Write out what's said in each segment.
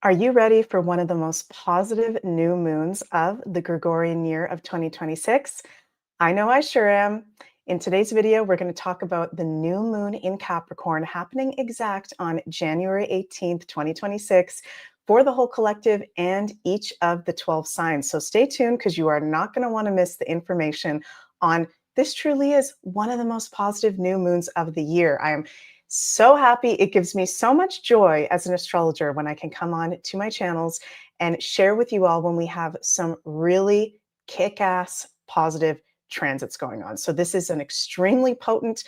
Are you ready for one of the most positive new moons of the Gregorian year of 2026? I know I sure am. In today's video, we're going to talk about the new moon in Capricorn happening exact on January 18th, 2026 for the whole collective and each of the 12 signs. So stay tuned because you are not going to want to miss the information on this truly is one of the most positive new moons of the year. I am so happy. It gives me so much joy as an astrologer when I can come on to my channels and share with you all when we have some really kick-ass positive transits going on. So this is an extremely potent,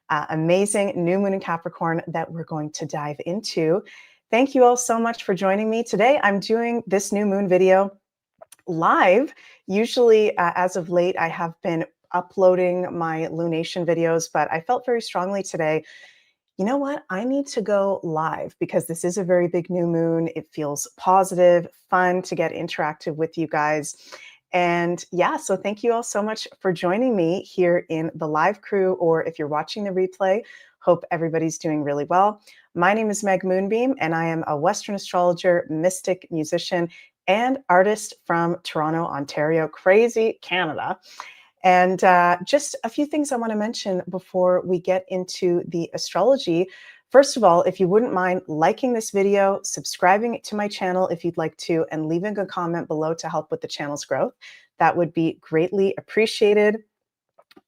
amazing new moon in Capricorn that we're going to dive into. Thank you all so much for joining me. Today, I'm doing this new moon video live. Usually, as of late, I have been uploading my lunation videos, but I felt very strongly today, you know what? I need to go live because this is a very big new moon. It feels positive, fun to get interactive with you guys. And yeah, so thank you all so much for joining me here in the live crew, or if you're watching the replay, hope everybody's doing really well. My name is Meg Moonbeam, and I am a Western astrologer, mystic, musician, and artist from Toronto, Ontario, crazy Canada. And just a few things I want to mention before we get into the astrology. First of all, if you wouldn't mind liking this video, subscribing to my channel if you'd like to, and leaving a comment below to help with the channel's growth, that would be greatly appreciated.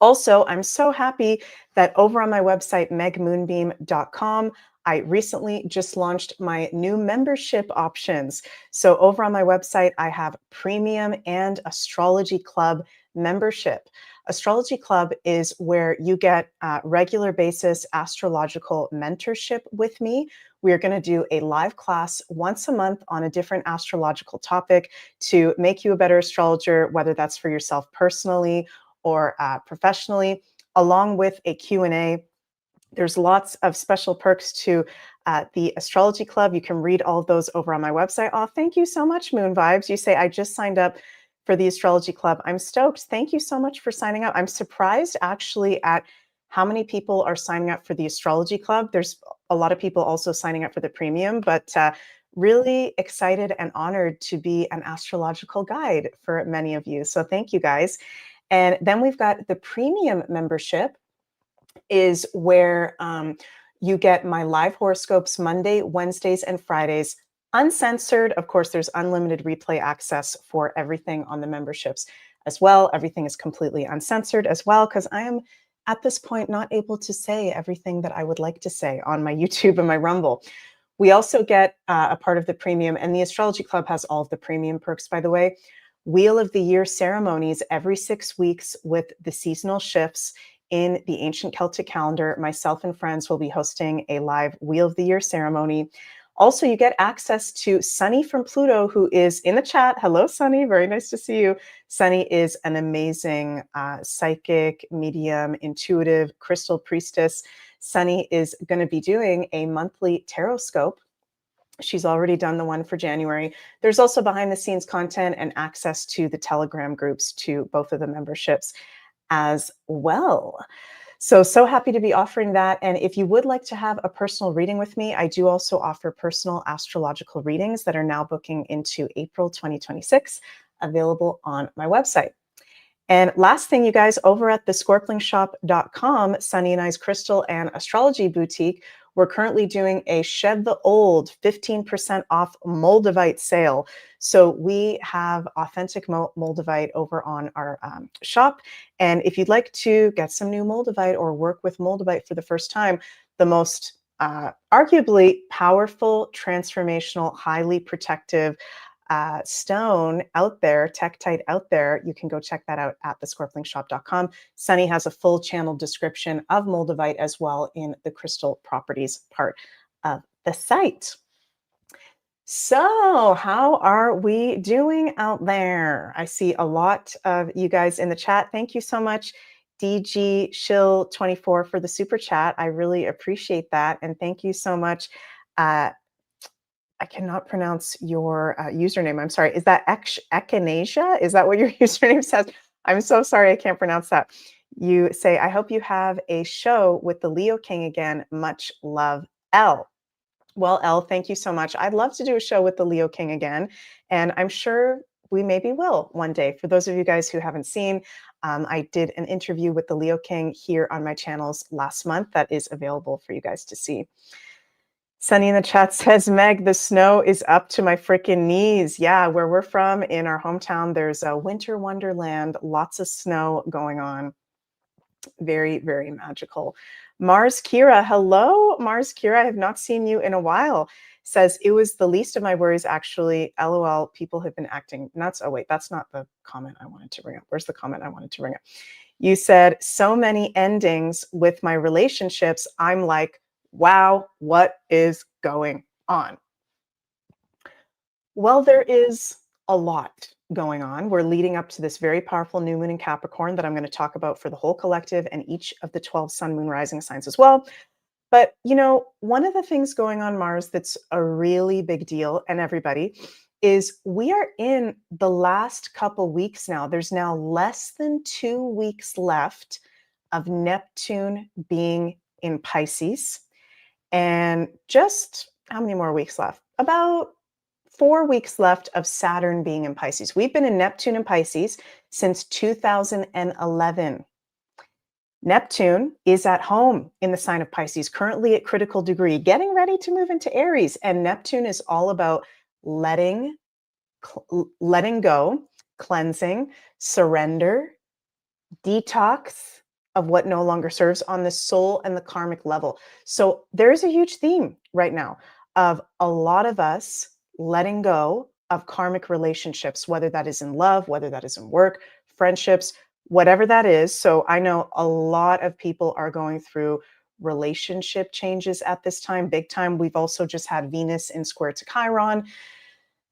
Also, I'm so happy that over on my website, megmoonbeam.com, I recently just launched my new membership options. So over on my website, I have Premium and Astrology Club membership. Astrology Club is where you get regular basis astrological mentorship with me. We are going to do a live class once a month on a different astrological topic to make you a better astrologer, whether that's for yourself personally or professionally, along with a Q&A. There's lots of special perks to the Astrology Club. You can read all of those over on my website. Oh, thank you so much, Moon Vibes. You say, I just signed up for the Astrology Club. I'm stoked. Thank you so much for signing up. I'm surprised actually at how many people are signing up for the Astrology Club. There's a lot of people also signing up for the premium, but really excited and honored to be an astrological guide for many of you. So thank you guys. And then we've got the premium membership is where you get my live horoscopes Monday, Wednesdays, and Fridays, uncensored. Of course, there's unlimited replay access for everything on the memberships as well. Everything is completely uncensored as well, because I am at this point not able to say everything that I would like to say on my YouTube and my Rumble. We also get a part of the premium, and the Astrology Club has all of the premium perks, by the way. Wheel of the Year ceremonies every 6 weeks with the seasonal shifts in the ancient Celtic calendar. Myself and friends will be hosting a live Wheel of the Year ceremony. Also, you get access to Sunny from Pluto, who is in the chat. Hello, Sunny. Very nice to see you. Sunny is an amazing psychic, medium, intuitive, crystal priestess. Sunny is going to be doing a monthly tarot scope. She's already done the one for January. There's also behind the scenes content and access to the Telegram groups to both of the memberships as well. So happy to be offering that. And if you would like to have a personal reading with me, I do also offer personal astrological readings that are now booking into April 2026, available on my website. And last thing, you guys, over at the scorplingshop.com, Sunny and I's Crystal and Astrology Boutique, we're currently doing a Shed the Old 15% off Moldavite sale. So we have authentic Moldavite over on our shop. And if you'd like to get some new Moldavite or work with Moldavite for the first time, the most arguably powerful, transformational, highly protective stone out there, tektite out there, you can go check that out at thescorplingshop.com. Sunny has a full channel description of Moldavite as well in the crystal properties part of the site. So how are we doing out there? I see a lot of you guys in the chat. Thank you so much, DG Shill 24 for the super chat. I really appreciate that. And thank you so much. I cannot pronounce your username. I'm sorry. Is that Echinacea? Is that what your username says? I'm so sorry. I can't pronounce that. You say, I hope you have a show with the Leo King again. Much love, L. Well, Elle, thank you so much. I'd love to do a show with the Leo King again, and I'm sure we maybe will one day. For those of you guys who haven't seen, I did an interview with the Leo King here on my channels last month that is available for you guys to see. Sunny in the chat says, Meg, the snow is up to my freaking knees. Yeah, where we're from in our hometown, there's a winter wonderland, lots of snow going on. Very, very magical. Mars Kira, hello, Mars Kira. I have not seen you in a while. Says, it was the least of my worries, actually. LOL, people have been acting nuts. Oh, wait, that's not the comment I wanted to bring up. Where's the comment I wanted to bring up? You said, so many endings with my relationships. I'm like, wow, what is going on? Well, there is a lot going on. We're leading up to this very powerful new moon in Capricorn that I'm going to talk about for the whole collective and each of the 12 sun, moon, rising signs as well. But, you know, one of the things going on Mars that's a really big deal, and everybody, is we are in the last couple weeks now. There's now less than 2 weeks left of Neptune being in Pisces. And just how many more weeks left? About 4 weeks left of Saturn being in Pisces. We've been in Neptune and Pisces since 2011. Neptune is at home in the sign of Pisces, currently at critical degree, getting ready to move into Aries. And Neptune is all about letting go, cleansing, surrender, detox of what no longer serves on the soul and the karmic level. So there's a huge theme right now of a lot of us letting go of karmic relationships, whether that is in love, whether that is in work, friendships, whatever that is. So I know a lot of people are going through relationship changes at this time, big time. We've also just had Venus in square to Chiron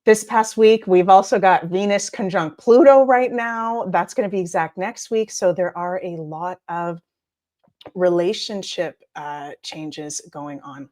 this past week. We've also got Venus conjunct Pluto right now. That's going to be exact next week. So there are a lot of relationship changes going on,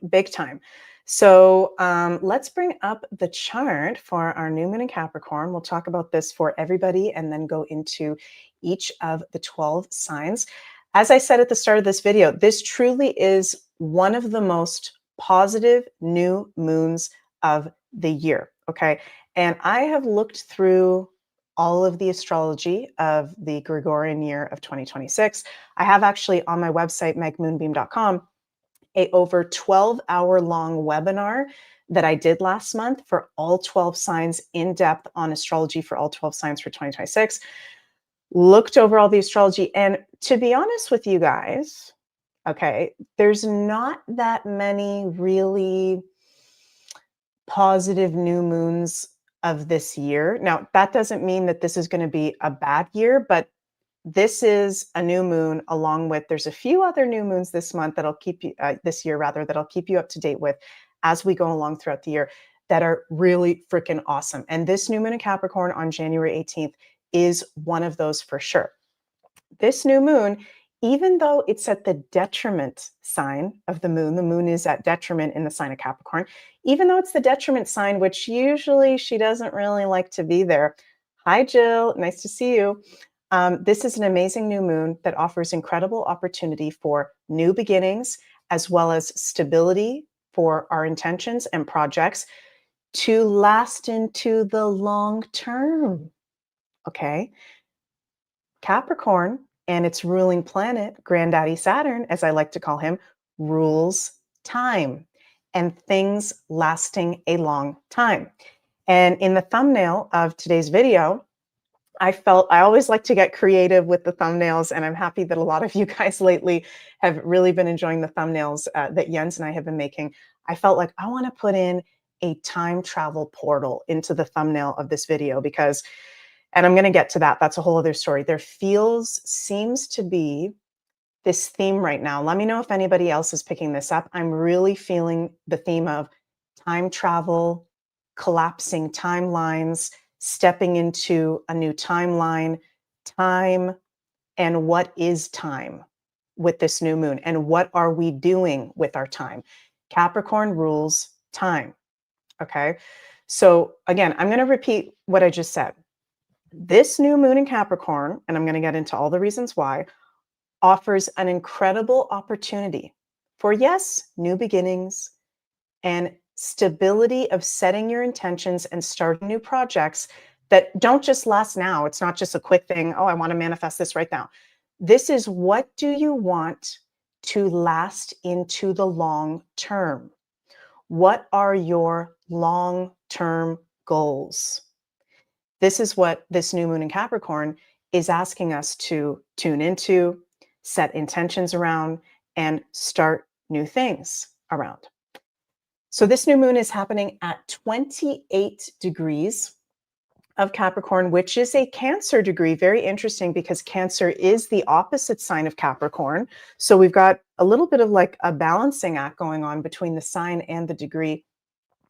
big time. So let's bring up the chart for our new moon in Capricorn. We'll talk about this for everybody and then go into each of the 12 signs. As I said at the start of this video, this truly is one of the most positive new moons of the year, okay? And I have looked through all of the astrology of the Gregorian year of 2026. I have actually on my website, megmoonbeam.com, a over 12-hour long webinar that I did last month for all 12 signs in depth on astrology for all 12 signs for 2026. Looked over all the astrology. And to be honest with you guys, okay, there's not that many really positive new moons of this year. Now, that doesn't mean that this is going to be a bad year, but this is a new moon along with, there's a few other new moons this month that'll keep you, this year rather, that'll keep you up to date with as we go along throughout the year that are really freaking awesome. And this new moon in Capricorn on January 18th is one of those for sure. This new moon, even though it's at the detriment sign of the moon is at detriment in the sign of Capricorn, even though it's the detriment sign, which usually she doesn't really like to be there. Hi, Jill. Nice to see you. This is an amazing new moon that offers incredible opportunity for new beginnings, as well as stability for our intentions and projects to last into the long term. Okay. Capricorn and its ruling planet, Granddaddy Saturn, as I like to call him, rules time and things lasting a long time. And in the thumbnail of today's video, I always like to get creative with the thumbnails, and I'm happy that a lot of you guys lately have really been enjoying the thumbnails that Jens and I have been making. I felt like I want to put in a time travel portal into the thumbnail of this video because, and I'm going to get to that. That's a whole other story. There seems to be this theme right now. Let me know if anybody else is picking this up. I'm really feeling the theme of time travel, collapsing timelines, stepping into a new timeline, time, and what is time with this new moon, and what are we doing with our time? Capricorn rules time, okay? So again, I'm going to repeat what I just said. This new moon in Capricorn, and I'm going to get into all the reasons why, offers an incredible opportunity for, yes, new beginnings, and stability of setting your intentions and starting new projects that don't just last now. It's not just a quick thing. Oh, I want to manifest this right now. This is, what do you want to last into the long term? What are your long-term goals? This is what this new moon in Capricorn is asking us to tune into, set intentions around, and start new things around. So this new moon is happening at 28 degrees of Capricorn, which is a Cancer degree. Very interesting, because Cancer is the opposite sign of Capricorn. So we've got a little bit of like a balancing act going on between the sign and the degree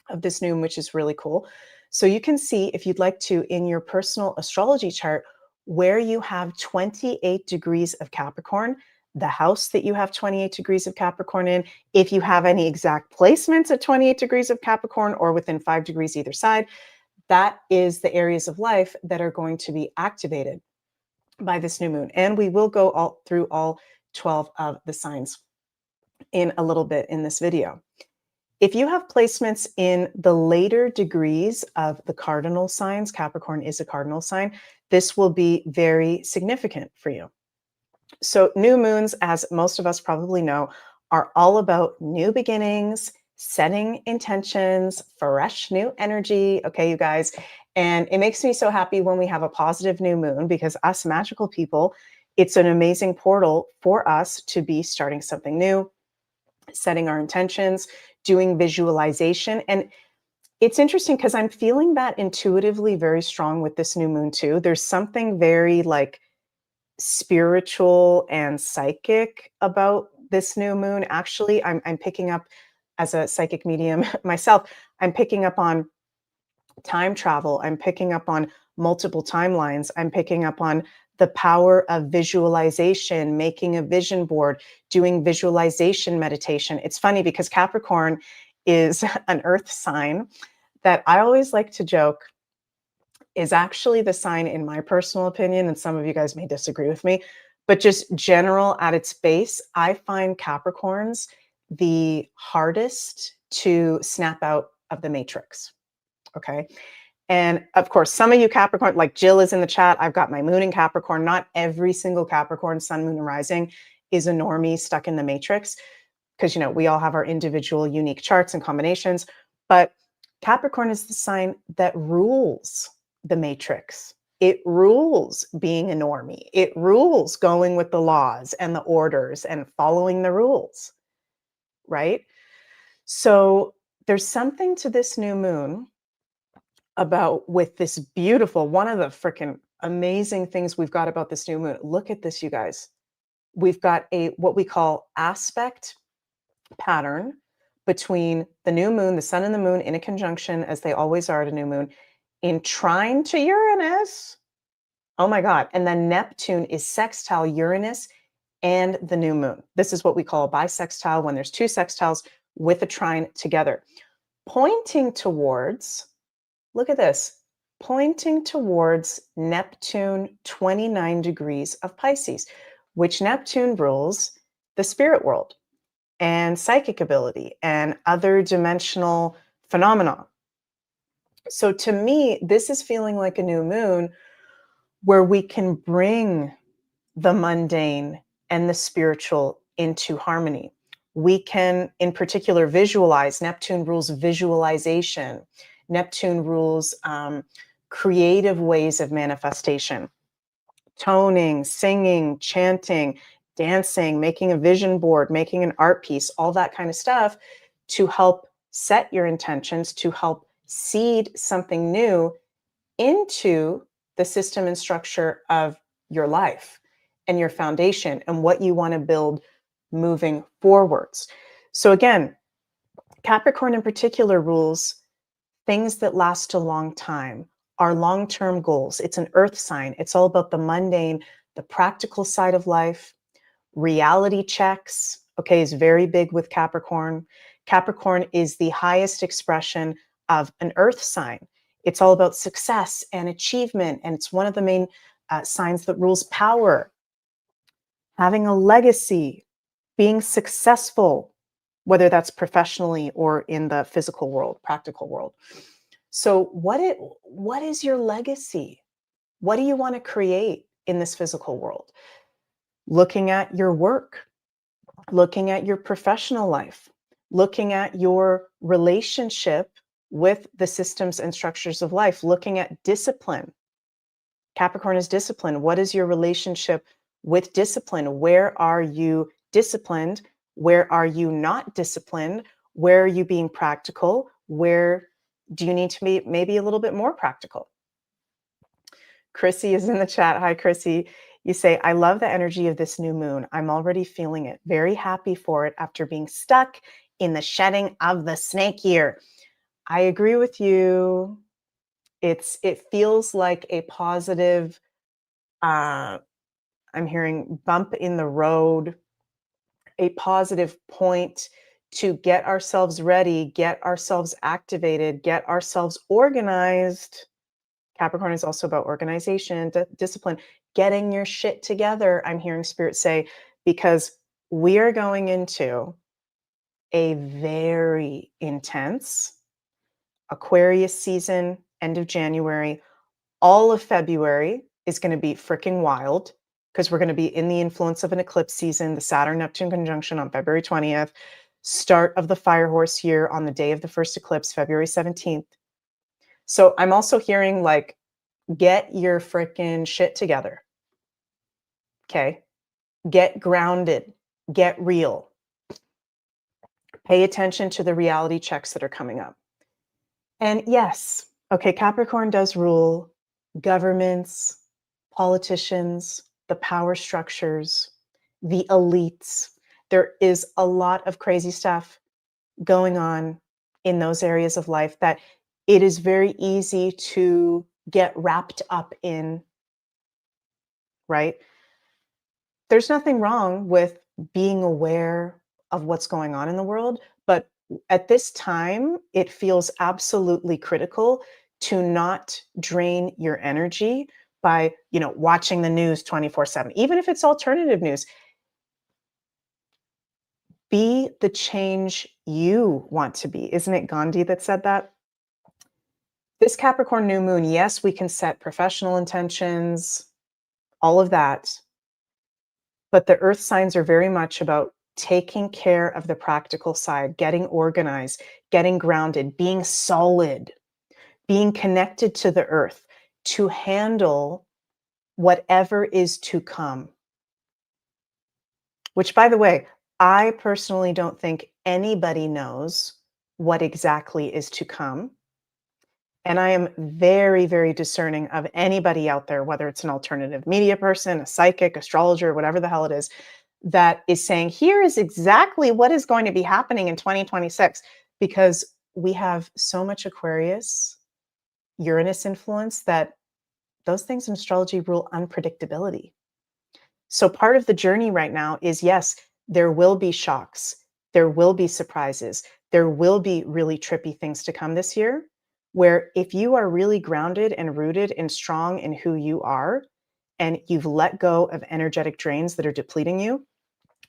of this new moon, which is really cool. So you can see, if you'd like to, in your personal astrology chart, where you have 28 degrees of Capricorn, the house that you have 28 degrees of Capricorn in, if you have any exact placements at 28 degrees of Capricorn or within 5 degrees either side, that is the areas of life that are going to be activated by this new moon. And we will go all through all 12 of the signs in a little bit in this video. If you have placements in the later degrees of the cardinal signs, Capricorn is a cardinal sign, this will be very significant for you. So new moons, as most of us probably know, are all about new beginnings, setting intentions, fresh new energy. Okay, you guys. And it makes me so happy when we have a positive new moon, because us magical people, it's an amazing portal for us to be starting something new, setting our intentions, doing visualization. And it's interesting because I'm feeling that intuitively very strong with this new moon too. There's something very like spiritual and psychic about this new moon. Actually, I'm picking up, as a psychic medium myself, I'm picking up on time travel. I'm picking up on multiple timelines. I'm picking up on the power of visualization, making a vision board, doing visualization meditation. It's funny because Capricorn is an earth sign that I always like to joke is actually the sign, in my personal opinion, and some of you guys may disagree with me, but just general at its base, I find Capricorns the hardest to snap out of the matrix. Okay. And of course, some of you Capricorn, like Jill is in the chat, I've got my moon in Capricorn. Not every single Capricorn, sun, moon, and rising is a normie stuck in the matrix, because, you know, we all have our individual unique charts and combinations. But Capricorn is the sign that rules the matrix. It rules being a normie. It rules going with the laws and the orders and following the rules, right? So there's something to this new moon about, with this beautiful, one of the freaking amazing things we've got about this new moon. Look at this, you guys. We've got a, what we call aspect pattern between the new moon, the sun and the moon in a conjunction, as they always are at a new moon, in trine to Uranus. Oh my God. And then Neptune is sextile Uranus and the new moon. This is what we call a bisextile, when there's two sextiles with a trine together, pointing towards, look at this, pointing towards Neptune 29 degrees of Pisces, which Neptune rules the spirit world and psychic ability and other dimensional phenomena. So to me, this is feeling like a new moon where we can bring the mundane and the spiritual into harmony. We can, in particular, visualize. Neptune rules visualization. Neptune rules creative ways of manifestation, toning, singing, chanting, dancing, making a vision board, making an art piece, all that kind of stuff to help set your intentions, to help seed something new into the system and structure of your life and your foundation and what you want to build moving forwards. So again, Capricorn in particular rules things that last a long time, our long-term goals. It's an earth sign. It's all about the mundane, the practical side of life. Reality checks, okay, is very big with Capricorn. Capricorn is the highest expression of an earth sign. It's all about success and achievement, and it's one of the main signs that rules power, having a legacy, being successful, whether that's professionally or in the physical world, practical world. So what is your legacy? What do you want to create in this physical world? Looking at your work, looking at your professional life, looking at your relationship with the systems and structures of life, looking at discipline. Capricorn is discipline. What is your relationship with discipline? Where are you disciplined? Where are you not disciplined? Where are you being practical? Where do you need to be maybe a little bit more practical? Chrissy is in the chat. Hi, Chrissy. You say, I love the energy of this new moon. I'm already feeling it. Very happy for it after being stuck in the shedding of the snake year. I agree with you. It feels like a positive, I'm hearing bump in the road, a positive point to get ourselves ready, get ourselves activated, get ourselves organized. Capricorn is also about organization, discipline, getting your shit together. I'm hearing Spirit say, because we are going into a very intense Aquarius season, end of January. All of February is going to be freaking wild because we're going to be in the influence of an eclipse season, the Saturn-Neptune conjunction on February 20th, start of the fire horse year on the day of the first eclipse, February 17th. So I'm also hearing like, get your freaking shit together. Okay. Get grounded, get real. Pay attention to the reality checks that are coming up. And yes, okay, Capricorn does rule governments, politicians, the power structures, the elites. There is a lot of crazy stuff going on in those areas of life that it is very easy to get wrapped up in, right? There's nothing wrong with being aware of what's going on in the world, but at this time, it feels absolutely critical to not drain your energy by, watching the news 24/7. Even if it's alternative news, be the change you want to be. Isn't it Gandhi that said that? This Capricorn new moon, yes, we can set professional intentions, all of that. But the earth signs are very much about taking care of the practical side, getting organized, getting grounded, being solid, being connected to the earth to handle whatever is to come. Which, by the way, I personally don't think anybody knows what exactly is to come. And I am very, very discerning of anybody out there, whether it's an alternative media person, a psychic, astrologer, whatever the hell it is, that is saying, here is exactly what is going to be happening in 2026, because we have so much Aquarius, Uranus influence that those things in astrology rule unpredictability. So part of the journey right now is, yes, there will be shocks. There will be surprises. There will be really trippy things to come this year, where if you are really grounded and rooted and strong in who you are, and you've let go of energetic drains that are depleting you,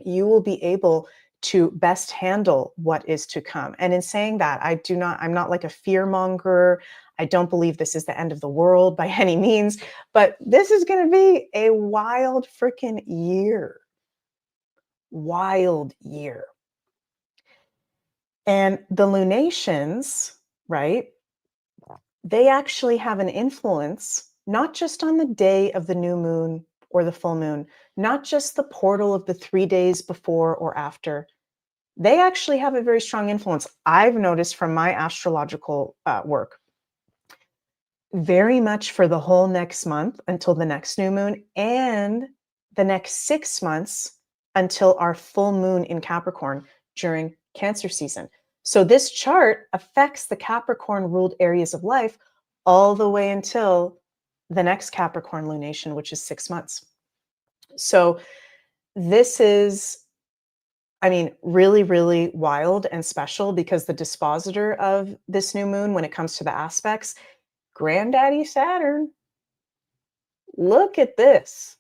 you will be able to best handle what is to come. And in saying that, I'm not like a fear monger. I don't believe this is the end of the world by any means, but this is going to be a wild freaking year. Wild year. And the lunations, right? They actually have an influence, not just on the day of the new moon or the full moon, not just the portal of the 3 days before or after. They actually have a very strong influence. I've noticed from my astrological work, very much for the whole next month until the next new moon, and the next 6 months until our full moon in Capricorn during Cancer season. So this chart affects the Capricorn ruled areas of life all the way until the next Capricorn lunation, which is 6 months. So this is, really, really wild and special, because the dispositor of this new moon, when it comes to the aspects, Granddaddy Saturn. Look at this.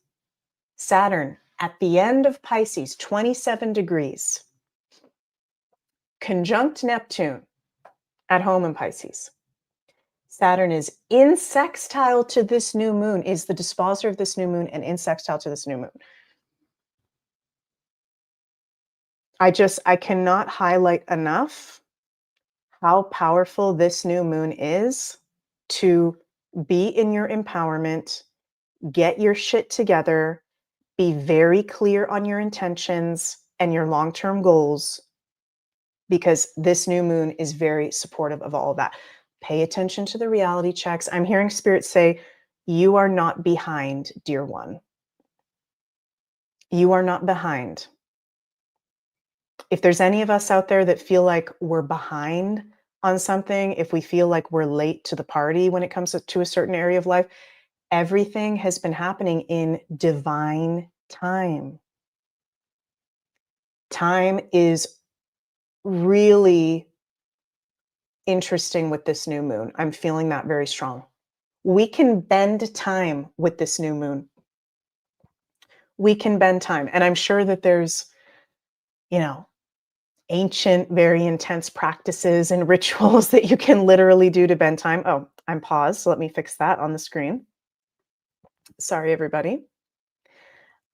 Saturn at the end of Pisces, 27 degrees. conjunct Neptune at home in Pisces. Saturn is in sextile to this new moon, is the disposer of this new moon and in sextile to this new moon. I cannot highlight enough how powerful this new moon is to be in your empowerment, get your shit together, be very clear on your intentions and your long-term goals, because this new moon is very supportive of all of that. Pay attention to the reality checks. I'm hearing Spirit say, you are not behind, dear one. You are not behind. If there's any of us out there that feel like we're behind on something, if we feel like we're late to the party when it comes to a certain area of life, everything has been happening in divine time. Time is really interesting with this new moon. I'm feeling that very strong. We can bend time with this new moon. We can bend time. And I'm sure that there's, ancient, very intense practices and rituals that you can literally do to bend time. Oh, I'm paused. So let me fix that on the screen. Sorry, everybody.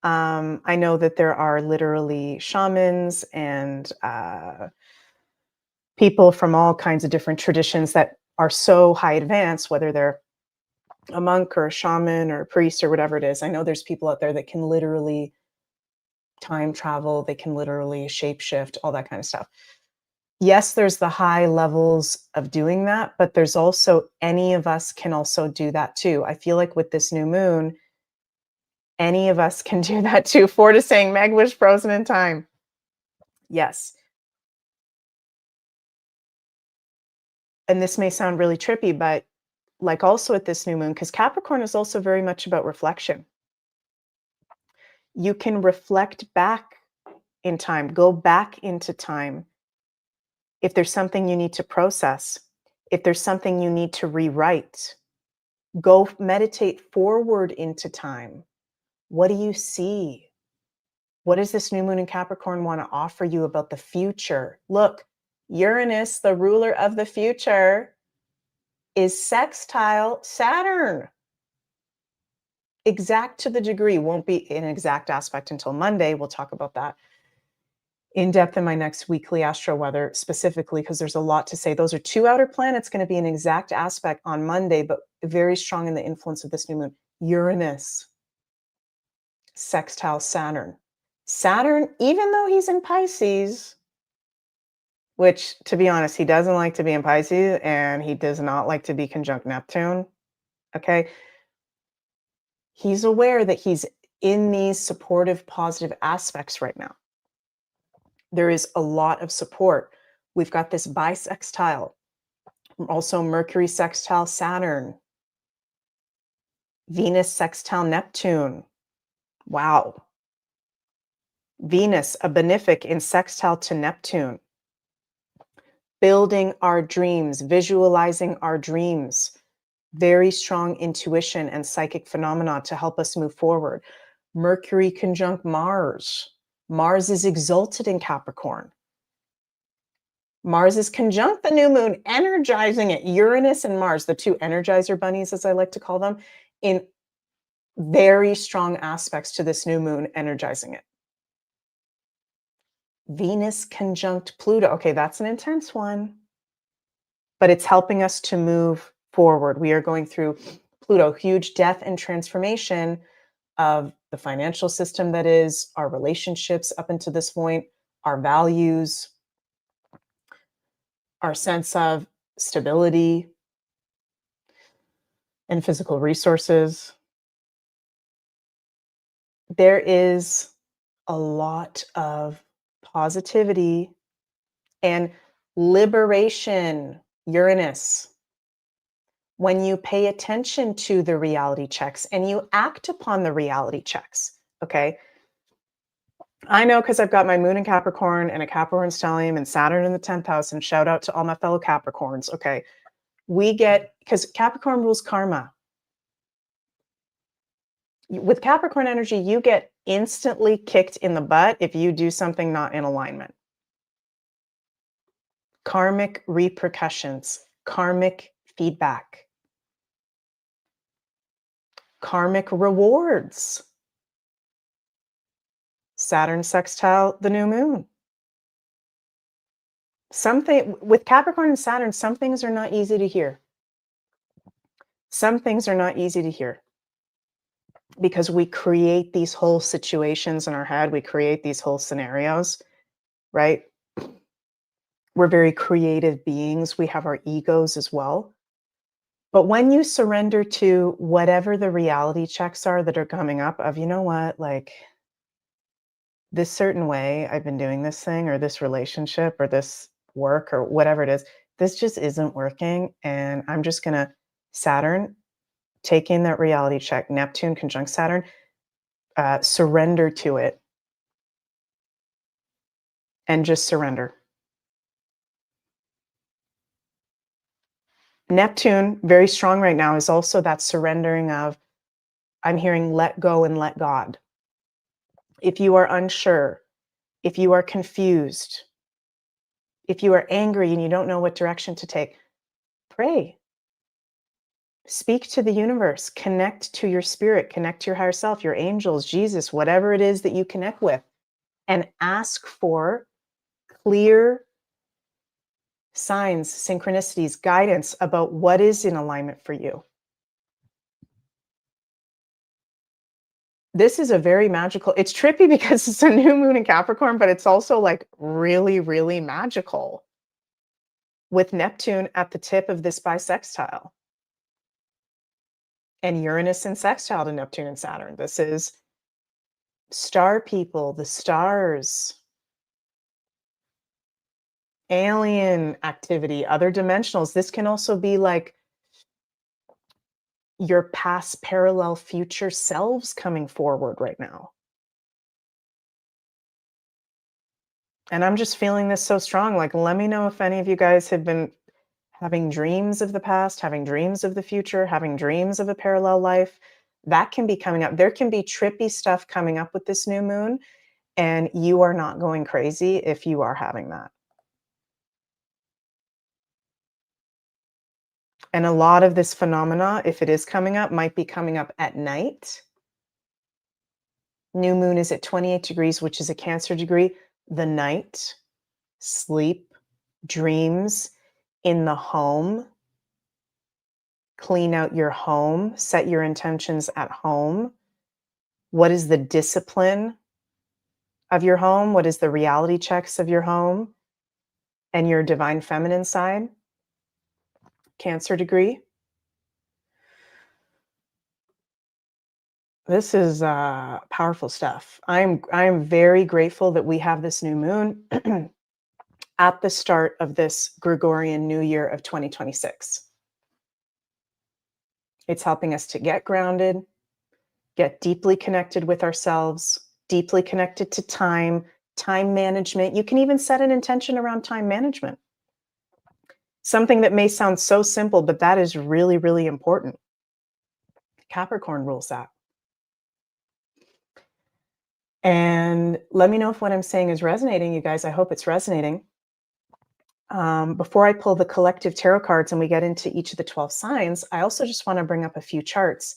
I know that there are literally shamans and people from all kinds of different traditions that are so high advanced, whether they're a monk or a shaman or a priest or whatever it is. I know there's people out there that can literally time travel, they can literally shapeshift, all that kind of stuff. Yes, there's the high levels of doing that, but there's also, any of us can also do that too. I feel like with this new moon, any of us can do that too. Ford is saying, Meg was frozen in time. Yes. And this may sound really trippy, but like also at this new moon, because Capricorn is also very much about reflection. You can reflect back in time, go back into time. If there's something you need to process, if there's something you need to rewrite, go meditate forward into time. What do you see? What does this new moon in Capricorn want to offer you about the future? Look, Uranus, the ruler of the future, is sextile Saturn. Exact to the degree, won't be an exact aspect until Monday. We'll talk about that in depth in my next weekly astro weather, specifically because there's a lot to say. Those are two outer planets going to be an exact aspect on Monday, but very strong in the influence of this new moon. Uranus, sextile Saturn. Saturn, even though he's in Pisces, which, to be honest, he doesn't like to be in Pisces and he does not like to be conjunct Neptune, okay? He's aware that he's in these supportive, positive aspects right now. There is a lot of support. We've got this bisextile, also Mercury sextile Saturn, Venus sextile Neptune. Wow. Venus, a benefic in sextile to Neptune. Building our dreams, visualizing our dreams. Very strong intuition and psychic phenomena to help us move forward. Mercury conjunct Mars. Mars is exalted in Capricorn. Mars is conjunct the new moon, energizing it. Uranus and Mars, the two energizer bunnies, as I like to call them, in very strong aspects to this new moon, energizing it. Venus conjunct Pluto. Okay, that's an intense one, but it's helping us to move forward. We are going through Pluto, huge death and transformation of the financial system, that is, our relationships up until this point, our values, our sense of stability and physical resources. There is a lot of positivity and liberation, Uranus. When you pay attention to the reality checks and you act upon the reality checks, okay? I know because I've got my moon in Capricorn and a Capricorn stellium and Saturn in the 10th house, and shout out to all my fellow Capricorns, okay? We get, because Capricorn rules karma. With Capricorn energy, you get instantly kicked in the butt if you do something not in alignment. karmic repercussions, karmic feedback, karmic rewards. Saturn sextile the new moon. Something with Capricorn and Saturn, some things are not easy to hear. Some things are not easy to hear because we create these whole situations in our head. We create these whole scenarios, right? We're very creative beings. We have our egos as well. But when you surrender to whatever the reality checks are that are coming up of, you know what, like this certain way I've been doing this thing or this relationship or this work or whatever it is, this just isn't working. And I'm just going to Saturn, taking that reality check, Neptune conjunct Saturn, surrender to it and just surrender. Neptune, very strong right now, is also that surrendering of, I'm hearing let go and let God. If you are unsure, if you are confused, if you are angry and you don't know what direction to take, pray. Speak to the universe, connect to your spirit, connect to your higher self, your angels, Jesus, whatever it is that you connect with, and ask for clear signs, synchronicities, guidance about what is in alignment for you. This is a very magical, it's trippy because it's a new moon in Capricorn, but it's also like really, really magical with Neptune at the tip of this bisextile. And Uranus in sextile to Neptune and Saturn. This is star people, the stars, alien activity, other dimensionals. This can also be like your past parallel future selves coming forward right now. And I'm just feeling this so strong. Like, let me know if any of you guys have been having dreams of the past, having dreams of the future, having dreams of a parallel life. That can be coming up. There can be trippy stuff coming up with this new moon, and you are not going crazy if you are having that. And a lot of this phenomena, if it is coming up, might be coming up at night. New moon is at 28 degrees, which is a Cancer degree. The night, sleep, dreams, in the home. Clean out your home, set your intentions at home. What is the discipline of your home? What is the reality checks of your home and your divine feminine side? Cancer degree. This is powerful stuff. I'm very grateful that we have this new moon at the start of this Gregorian New Year of 2026. It's helping us to get grounded, get deeply connected with ourselves, deeply connected to time management. You can even set an intention around time management. Something that may sound so simple, but that is really, really important. Capricorn rules that. And let me know if what I'm saying is resonating, you guys. I hope it's resonating. Before I pull the collective tarot cards and we get into each of the 12 signs, I also just want to bring up a few charts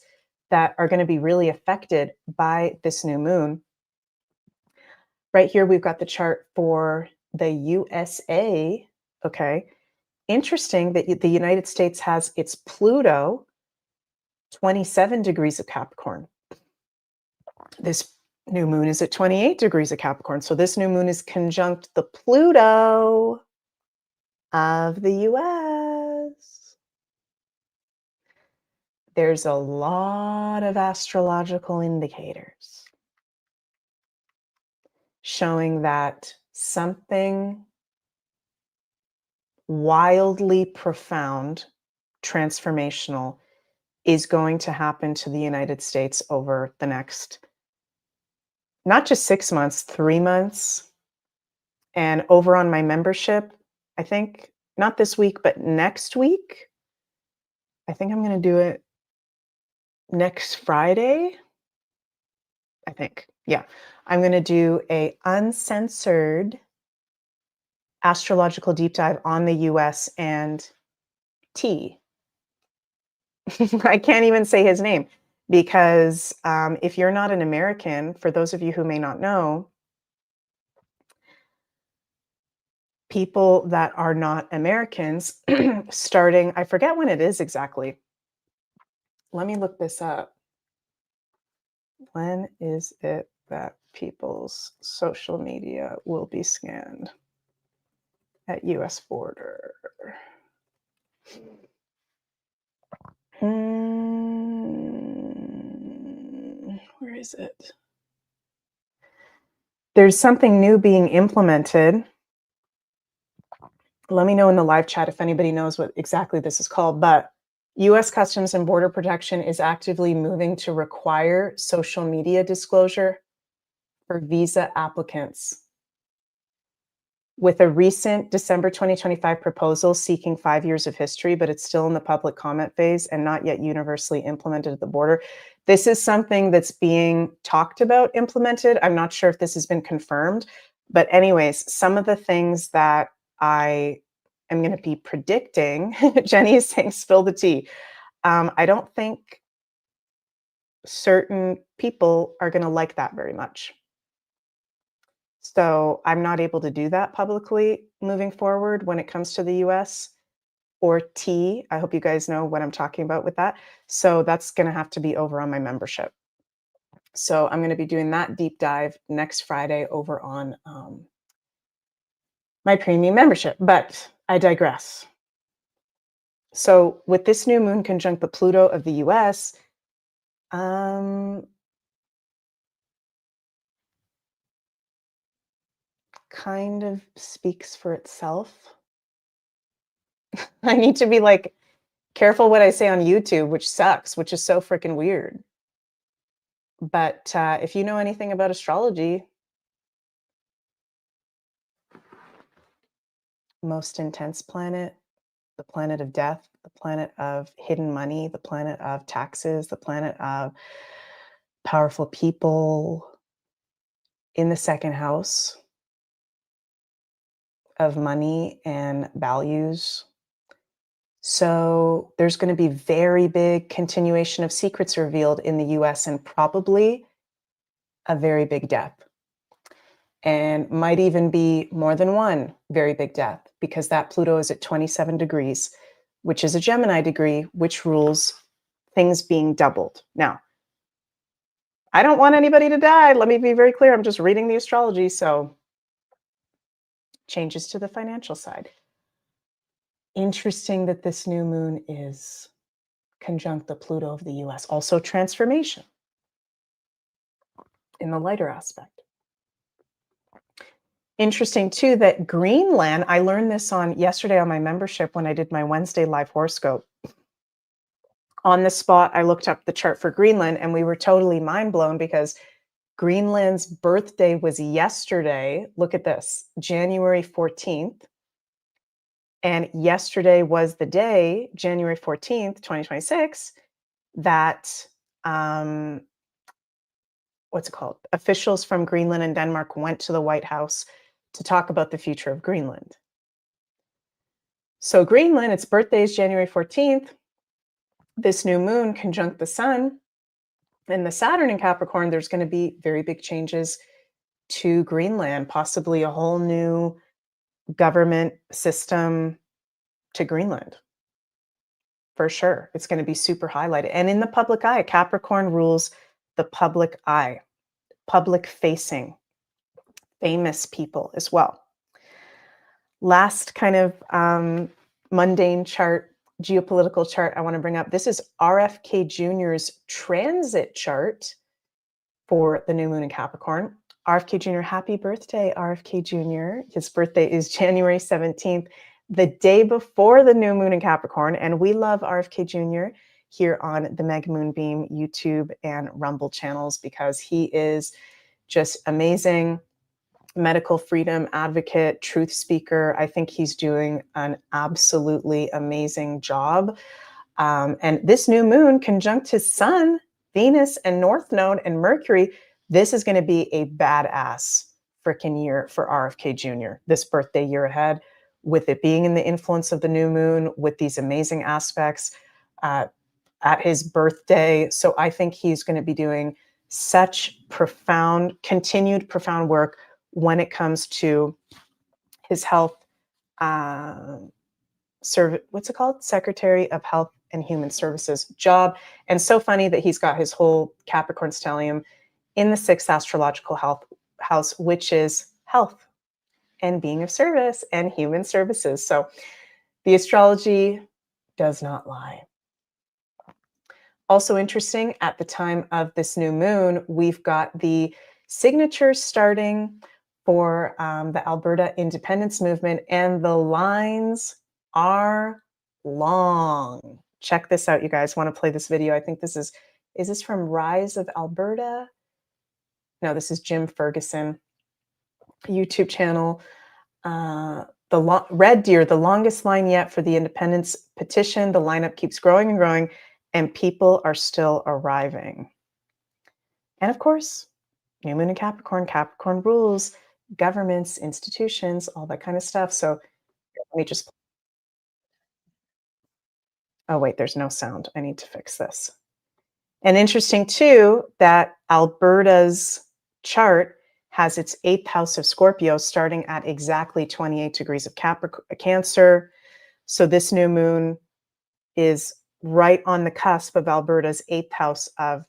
that are going to be really affected by this new moon. Right here, we've got the chart for the USA. Okay. Interesting that the United States has its Pluto 27 degrees of Capricorn. This new moon is at 28 degrees of Capricorn. So this new moon is conjunct the Pluto of the US. There's a lot of astrological indicators showing that something wildly profound, transformational is going to happen to the United States over the next, not just 6 months, 3 months. And over on my membership, I think not this week, but next week, I think I'm going to do it next Friday. I think, yeah, I'm going to do a uncensored astrological deep dive on the US and T. I can't even say his name because if you're not an American, for those of you who may not know, people that are not Americans starting, I forget when it is exactly. Let me look this up. When is it that people's social media will be scanned at US border? Where is it? There's something new being implemented. Let me know in the live chat if anybody knows what exactly this is called, but US Customs and Border Protection is actively moving to require social media disclosure for visa applicants. With a recent December 2025 proposal seeking 5 years of history, but it's still in the public comment phase and not yet universally implemented at the border. This is something that's being talked about, implemented. I'm not sure if this has been confirmed, but anyways, some of the things that I am going to be predicting, Jenny is saying, spill the tea. I don't think certain people are going to like that very much. So I'm not able to do that publicly moving forward when it comes to the US or T. I hope you guys know what I'm talking about with that. So that's going to have to be over on my membership. So I'm going to be doing that deep dive next Friday over on my premium membership. But I digress. So with this new moon conjunct the Pluto of the US, kind of speaks for itself. I need to be like careful what I say on YouTube, which sucks, which is so freaking weird. But if you know anything about astrology, most intense planet, the planet of death, the planet of hidden money, the planet of taxes, the planet of powerful people in the second house of money and values. So there's going to be very big continuation of secrets revealed in the US and probably a very big death. And might even be more than one very big death because that Pluto is at 27 degrees, which is a Gemini degree, which rules things being doubled. Now, I don't want anybody to die. Let me be very clear. I'm just reading the astrology. So changes to the financial side. Interesting that this new moon is conjunct the Pluto of the US. Also transformation in the lighter aspect. Interesting too that Greenland, I learned this on yesterday on my membership when I did my Wednesday live horoscope. On the spot, I looked up the chart for Greenland and we were totally mind blown because Greenland's birthday was yesterday. Look at this, January 14th. And yesterday was the day, January 14th, 2026, that what's it called? Officials from Greenland and Denmark went to the White House to talk about the future of Greenland. So Greenland, its birthday is January 14th. This new moon conjunct the sun and the Saturn in Capricorn, there's going to be very big changes to Greenland, possibly a whole new government system to Greenland. For sure. It's going to be super highlighted. And in the public eye, Capricorn rules the public eye, public facing, famous people as well. Last kind of mundane chart, geopolitical chart I want to bring up. This is RFK Jr.'s transit chart for the new moon in Capricorn. RFK Jr., happy birthday, RFK Jr. His birthday is January 17th, the day before the new moon in Capricorn. And we love RFK Jr. here on the Meg Moonbeam YouTube and Rumble channels because he is just amazing. Medical freedom advocate, truth speaker. I think he's doing an absolutely amazing job. And this new moon conjunct his sun, Venus, and North Node and Mercury, this is going to be a badass freaking year for RFK Jr., this birthday year ahead, with it being in the influence of the new moon, with these amazing aspects at his birthday. So I think he's going to be doing such profound, continued profound work when it comes to his health. What's it called? Secretary of Health and Human Services job. And so funny that he's got his whole Capricorn stellium in the 6th astrological house, which is health and being of service and human services. So the astrology does not lie. Also interesting, at the time of this new moon, we've got the signatures starting for the Alberta independence movement, and the lines are long. Check this out, you guys. Want to play this video? I think this is this from Rise of Alberta? No, this is Jim Ferguson YouTube channel. Red Deer, the longest line yet for the independence petition. The lineup keeps growing and growing, and people are still arriving. And of course, new moon in Capricorn, Capricorn rules, governments, institutions, all that kind of stuff. So let me just, oh wait, there's no sound. I need to fix this. And interesting too, that Alberta's chart has its 8th house of Scorpio starting at exactly 28 degrees of Cancer. So this new moon is right on the cusp of Alberta's 8th house of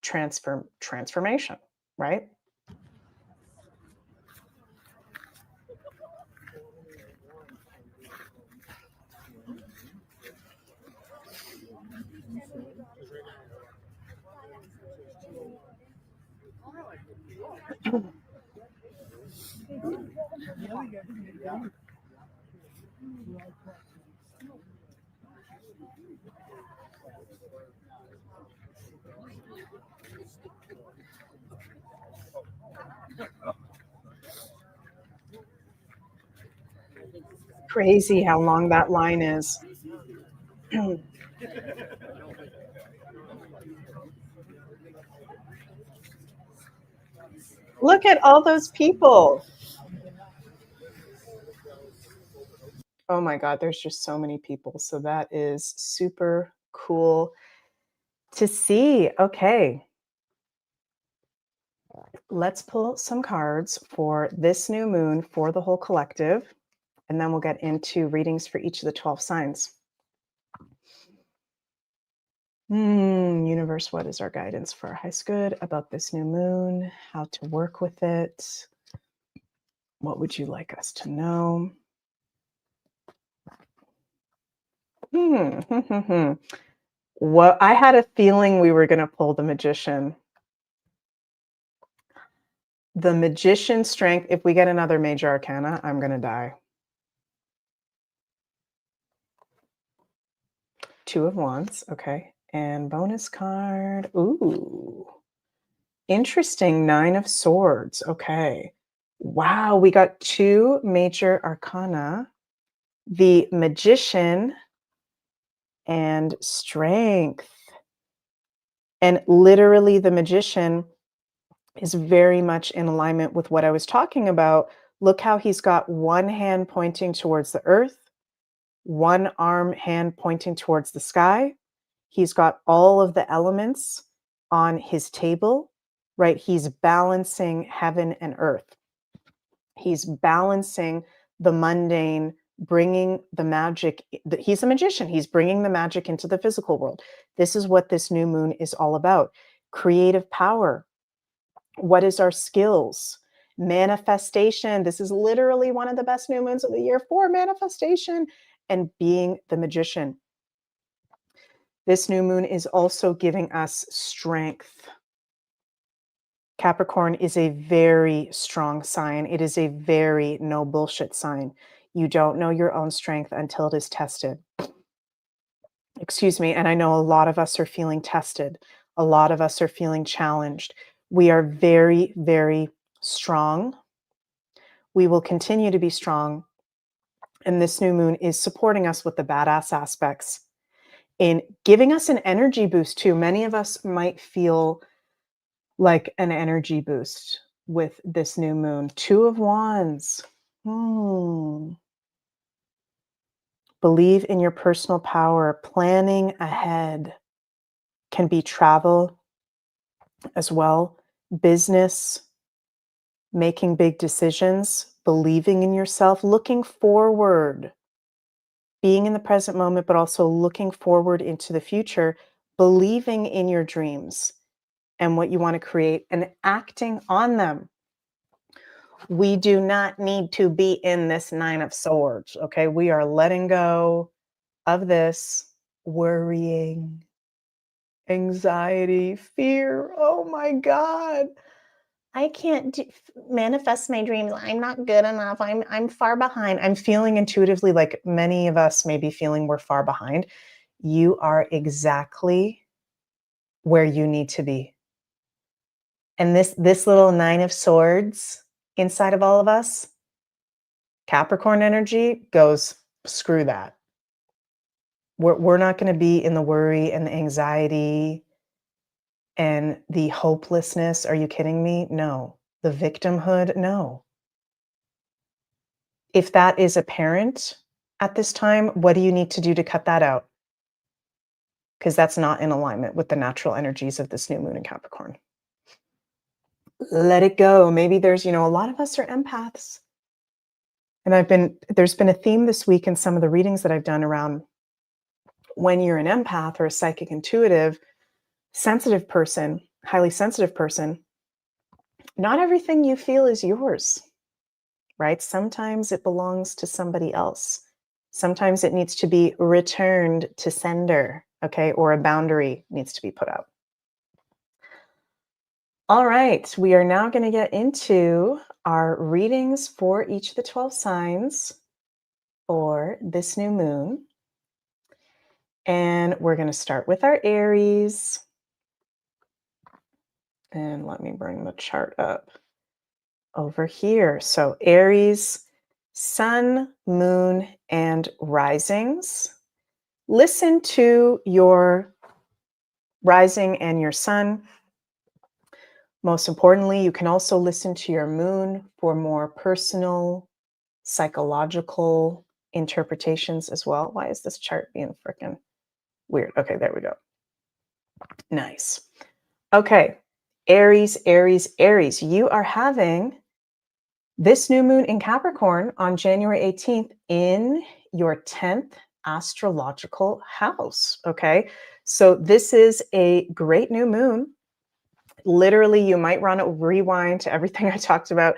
transformation, right? Crazy how long that line is. Look at all those people. Oh my God, there's just so many people. So that is super cool to see. Okay. Let's pull some cards for this new moon for the whole collective, and then we'll get into readings for each of the 12 signs. Universe, what is our guidance for our highest good about this new moon? How to work with it? What would you like us to know? Well, I had a feeling we were going to pull the Magician. The Magician strength. If we get another major arcana, I'm going to die. 2 of Wands. Okay. And bonus card. Ooh. Interesting. 9 of Swords. Okay. Wow. We got 2 major arcana. The Magician and Strength. And literally the Magician is very much in alignment with what I was talking about. Look how he's got one hand pointing towards the earth, one hand pointing towards the sky. He's got all of the elements on his table, right? He's balancing heaven and earth. He's balancing the mundane, bringing the magic. He's a magician. He's bringing the magic into the physical world. This is what this new moon is all about. Creative power. What is our skills? Manifestation. This is literally one of the best new moons of the year for manifestation and being the magician. This new moon is also giving us strength. Capricorn is a very strong sign. It is a very no bullshit sign. You don't know your own strength until it is tested. Excuse me. And I know a lot of us are feeling tested. A lot of us are feeling challenged. We are very, very strong. We will continue to be strong. And this new moon is supporting us with the badass aspects in giving us an energy boost too. Many of us might feel like an energy boost. with this new moon. Two of Wands. Believe in your personal power. Planning ahead can be travel as well, business, making big decisions, believing in yourself, looking forward, being in the present moment, but also looking forward into the future, believing in your dreams and what you want to create and acting on them. We do not need to be in this Nine of Swords, okay? We are letting go of this worrying, anxiety, fear. Oh my God. I can't manifest my dreams. I'm not good enough. I'm far behind. I'm feeling intuitively like many of us may be feeling we're far behind. You are exactly where you need to be. And this little Nine of Swords inside of all of us, Capricorn energy goes, screw that. We're not going to be in the worry and the anxiety and the hopelessness. Are you kidding me? No. The victimhood? No. If that is apparent at this time, what do you need to do to cut that out? Because that's not in alignment with the natural energies of this new moon in Capricorn. Let it go. Maybe there's, a lot of us are empaths. And there's been a theme this week in some of the readings that I've done around when you're an empath or a psychic intuitive, sensitive person, highly sensitive person, not everything you feel is yours, right? Sometimes it belongs to somebody else. Sometimes it needs to be returned to sender, okay? Or a boundary needs to be put up. All right, we are now going to get into our readings for each of the 12 signs for this new moon. And we're going to start with our Aries. And let me bring the chart up over here. So Aries, sun, moon, and risings. Listen to your rising and your sun. Most importantly, you can also listen to your moon for more personal, psychological interpretations as well. Why is this chart being freaking weird? Okay, there we go. Nice. Okay, Aries, Aries, Aries. You are having this new moon in Capricorn on January 18th in your 10th astrological house. Okay, so this is a great new moon. Literally, you might want to rewind to everything I talked about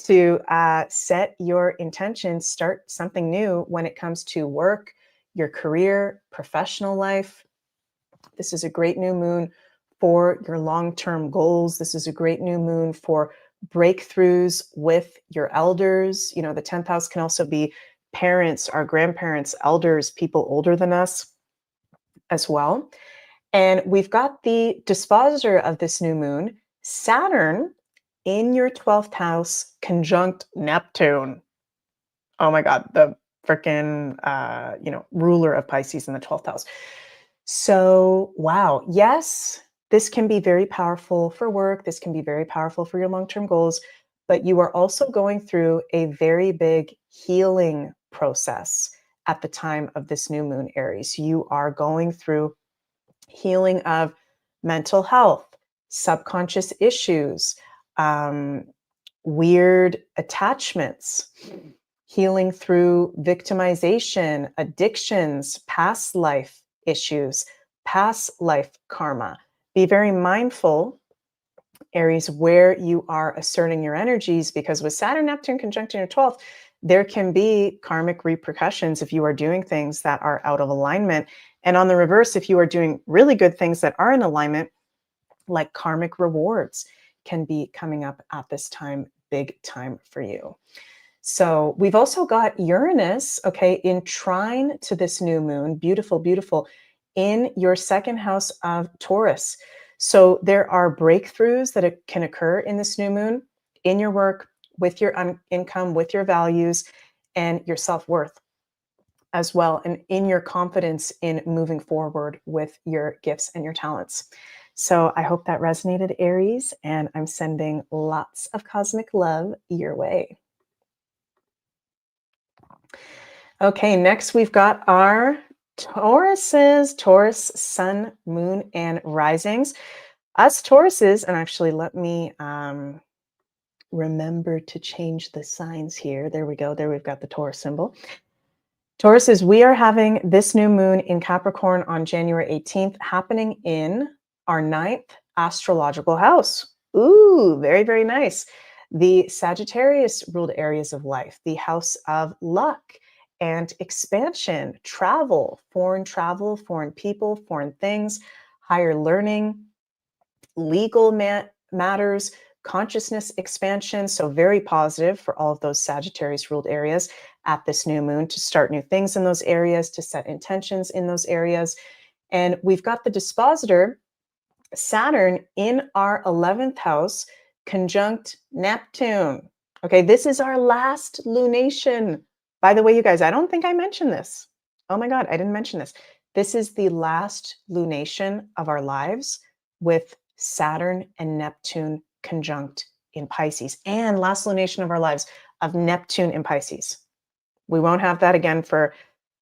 to set your intentions, start something new when it comes to work, your career, professional life. This is a great new moon for your long-term goals. This is a great new moon for breakthroughs with your elders. The 10th house can also be parents, our grandparents, elders, people older than us as well. And we've got the dispositor of this new moon, Saturn, in your 12th house, conjunct Neptune. Oh my God, the freaking, ruler of Pisces in the 12th house. So, wow. Yes, this can be very powerful for work. This can be very powerful for your long-term goals, but you are also going through a very big healing process at the time of this new moon, Aries. You are going through healing of mental health, subconscious issues, weird attachments, healing through victimization, addictions, past life issues, past life karma. Be very mindful, Aries, where you are asserting your energies, because with Saturn, Neptune conjunct in your 12th, there can be karmic repercussions if you are doing things that are out of alignment. And on the reverse, if you are doing really good things that are in alignment, like karmic rewards can be coming up at this time, big time for you. So we've also got Uranus, okay, in trine to this new moon. Beautiful, beautiful. In your second house of Taurus. So there are breakthroughs that can occur in this new moon, in your work, with your income, with your values, and your self-worth as well, and in your confidence in moving forward with your gifts and your talents. So I hope that resonated, Aries, and I'm sending lots of cosmic love your way. Okay, next we've got our Tauruses, Taurus, Sun, Moon, and Risings. Us Tauruses, and actually let me remember to change the signs here. There we go. There we've got the Taurus symbol. Tauruses, we are having this new moon in Capricorn on January 18th, happening in our 9th astrological house. Ooh, very, very nice. The Sagittarius ruled areas of life, the house of luck and expansion, travel, foreign people, foreign things, higher learning, legal matters, consciousness expansion. So very positive for all of those Sagittarius ruled areas at this new moon to start new things in those areas, to set intentions in those areas. And we've got the dispositor, Saturn, in our 11th house, conjunct Neptune. Okay, this is our last lunation. By the way, you guys, I don't think I mentioned this. Oh my God, I didn't mention this. This is the last lunation of our lives with Saturn and Neptune conjunct in Pisces, and last lunation of our lives of Neptune in Pisces. We won't have that again for,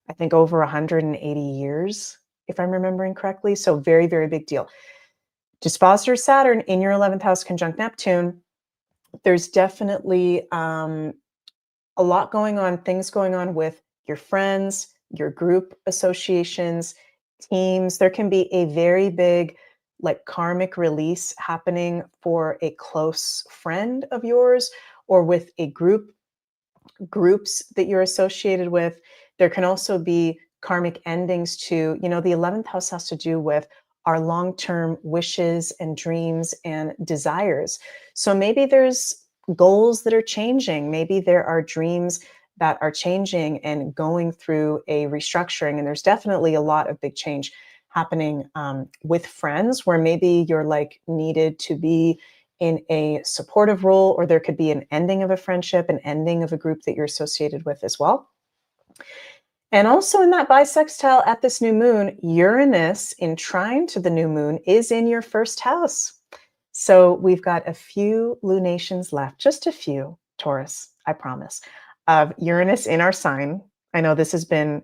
I think, over 180 years, if I'm remembering correctly. So very, very big deal. Dispositor Saturn in your 11th house conjunct Neptune. There's definitely a lot going on, things going on with your friends, your group associations, teams. There can be a very big like karmic release happening for a close friend of yours or with a groups that you're associated with. There can also be karmic endings to, the 11th house has to do with our long-term wishes and dreams and desires. So maybe there's goals that are changing. Maybe there are dreams that are changing and going through a restructuring. And there's definitely a lot of big change happening with friends where maybe you're like needed to be in a supportive role, or there could be an ending of a friendship, an ending of a group that you're associated with as well. And also in that bisextile at this new moon, Uranus in trine to the new moon is in your first house. So we've got a few lunations left, just a few, Taurus, I promise, of Uranus in our sign. I know this has been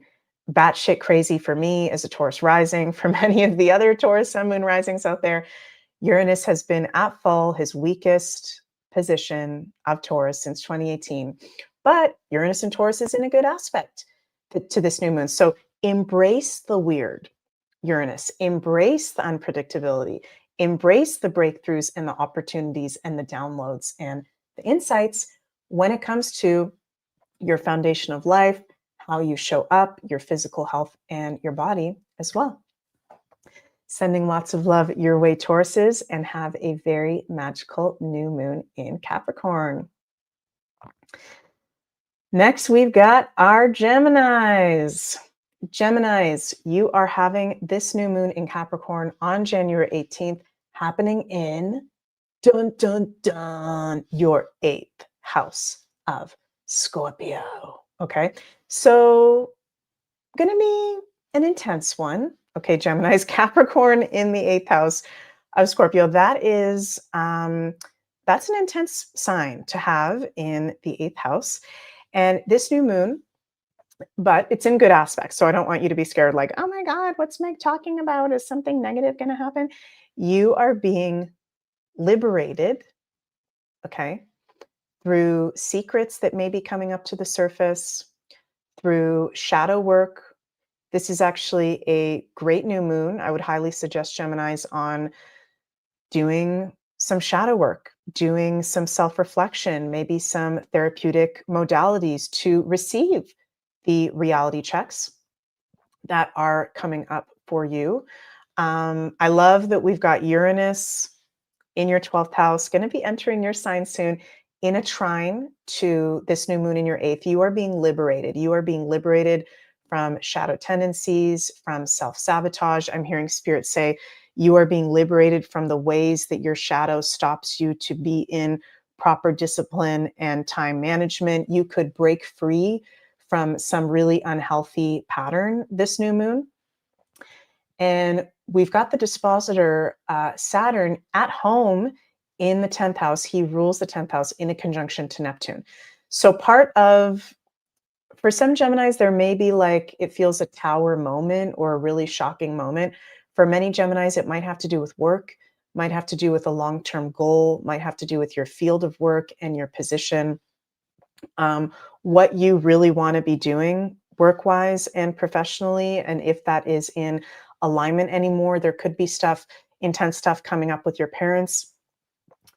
batshit crazy for me as a Taurus rising, for many of the other Taurus sun moon risings out there. Uranus has been at full, his weakest position of Taurus since 2018. But Uranus and Taurus is in a good aspect to this new moon. So embrace the weird, Uranus. Embrace the unpredictability. Embrace the breakthroughs and the opportunities and the downloads and the insights when it comes to your foundation of life, how you show up, your physical health, and your body as well. Sending lots of love your way, Tauruses, and have a very magical new moon in Capricorn. Next, we've got our Geminis. Geminis, you are having this new moon in Capricorn on January 18th, happening in, dun, dun, dun, your 8th house of Scorpio. Okay, so going to be an intense one. Okay, Gemini's Capricorn in the 8th house of Scorpio. That is, that's an intense sign to have in the 8th house. And this new moon, but it's in good aspects. So I don't want you to be scared like, oh my God, what's Meg talking about? Is something negative going to happen? You are being liberated, okay, through secrets that may be coming up to the surface, through shadow work. This is actually a great new moon. I would highly suggest Geminis on doing some shadow work, doing some self-reflection, maybe some therapeutic modalities to receive the reality checks that are coming up for you. I love that we've got Uranus in your 12th house, going to be entering your sign soon in a trine to this new moon in your 8th. You are being liberated. You are being liberated from shadow tendencies, from self-sabotage. I'm hearing Spirit say you are being liberated from the ways that your shadow stops you to be in proper discipline and time management. You could break free from some really unhealthy pattern this new moon. And we've got the dispositor Saturn at home in the 10th house. He rules the 10th house in a conjunction to Neptune. So for some Geminis, there may be like, it feels a tower moment or a really shocking moment. For many Geminis, it might have to do with work, might have to do with a long-term goal, might have to do with your field of work and your position, what you really want to be doing work-wise and professionally. And if that is in alignment anymore, there could be intense stuff coming up with your parents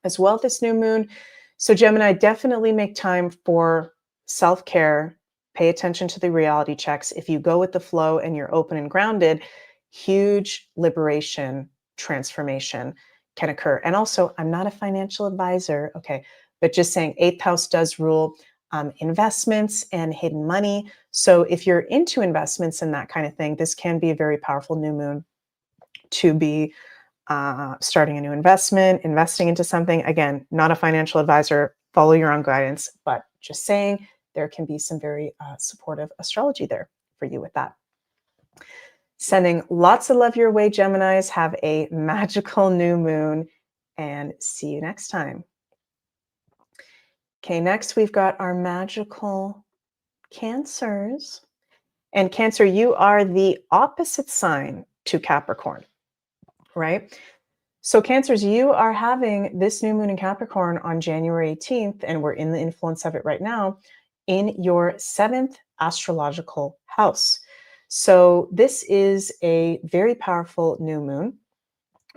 as well this new moon. So Gemini, definitely make time for self-care, pay attention to the reality checks. If you go with the flow and you're open and grounded, huge liberation, transformation can occur. And also, I'm not a financial advisor, okay, but just saying 8th house does rule investments and hidden money. So if you're into investments and that kind of thing, this can be a very powerful new moon to be starting a new investment, investing into something. Again, not a financial advisor, follow your own guidance, but just saying there can be some very supportive astrology there for you with that. Sending lots of love your way, Geminis. Have a magical new moon and see you next time. Okay, next we've got our magical Cancers. And Cancer, you are the opposite sign to Capricorn, right? So Cancers, you are having this new moon in Capricorn on January 18th, and we're in the influence of it right now, in your 7th astrological house. So this is a very powerful new moon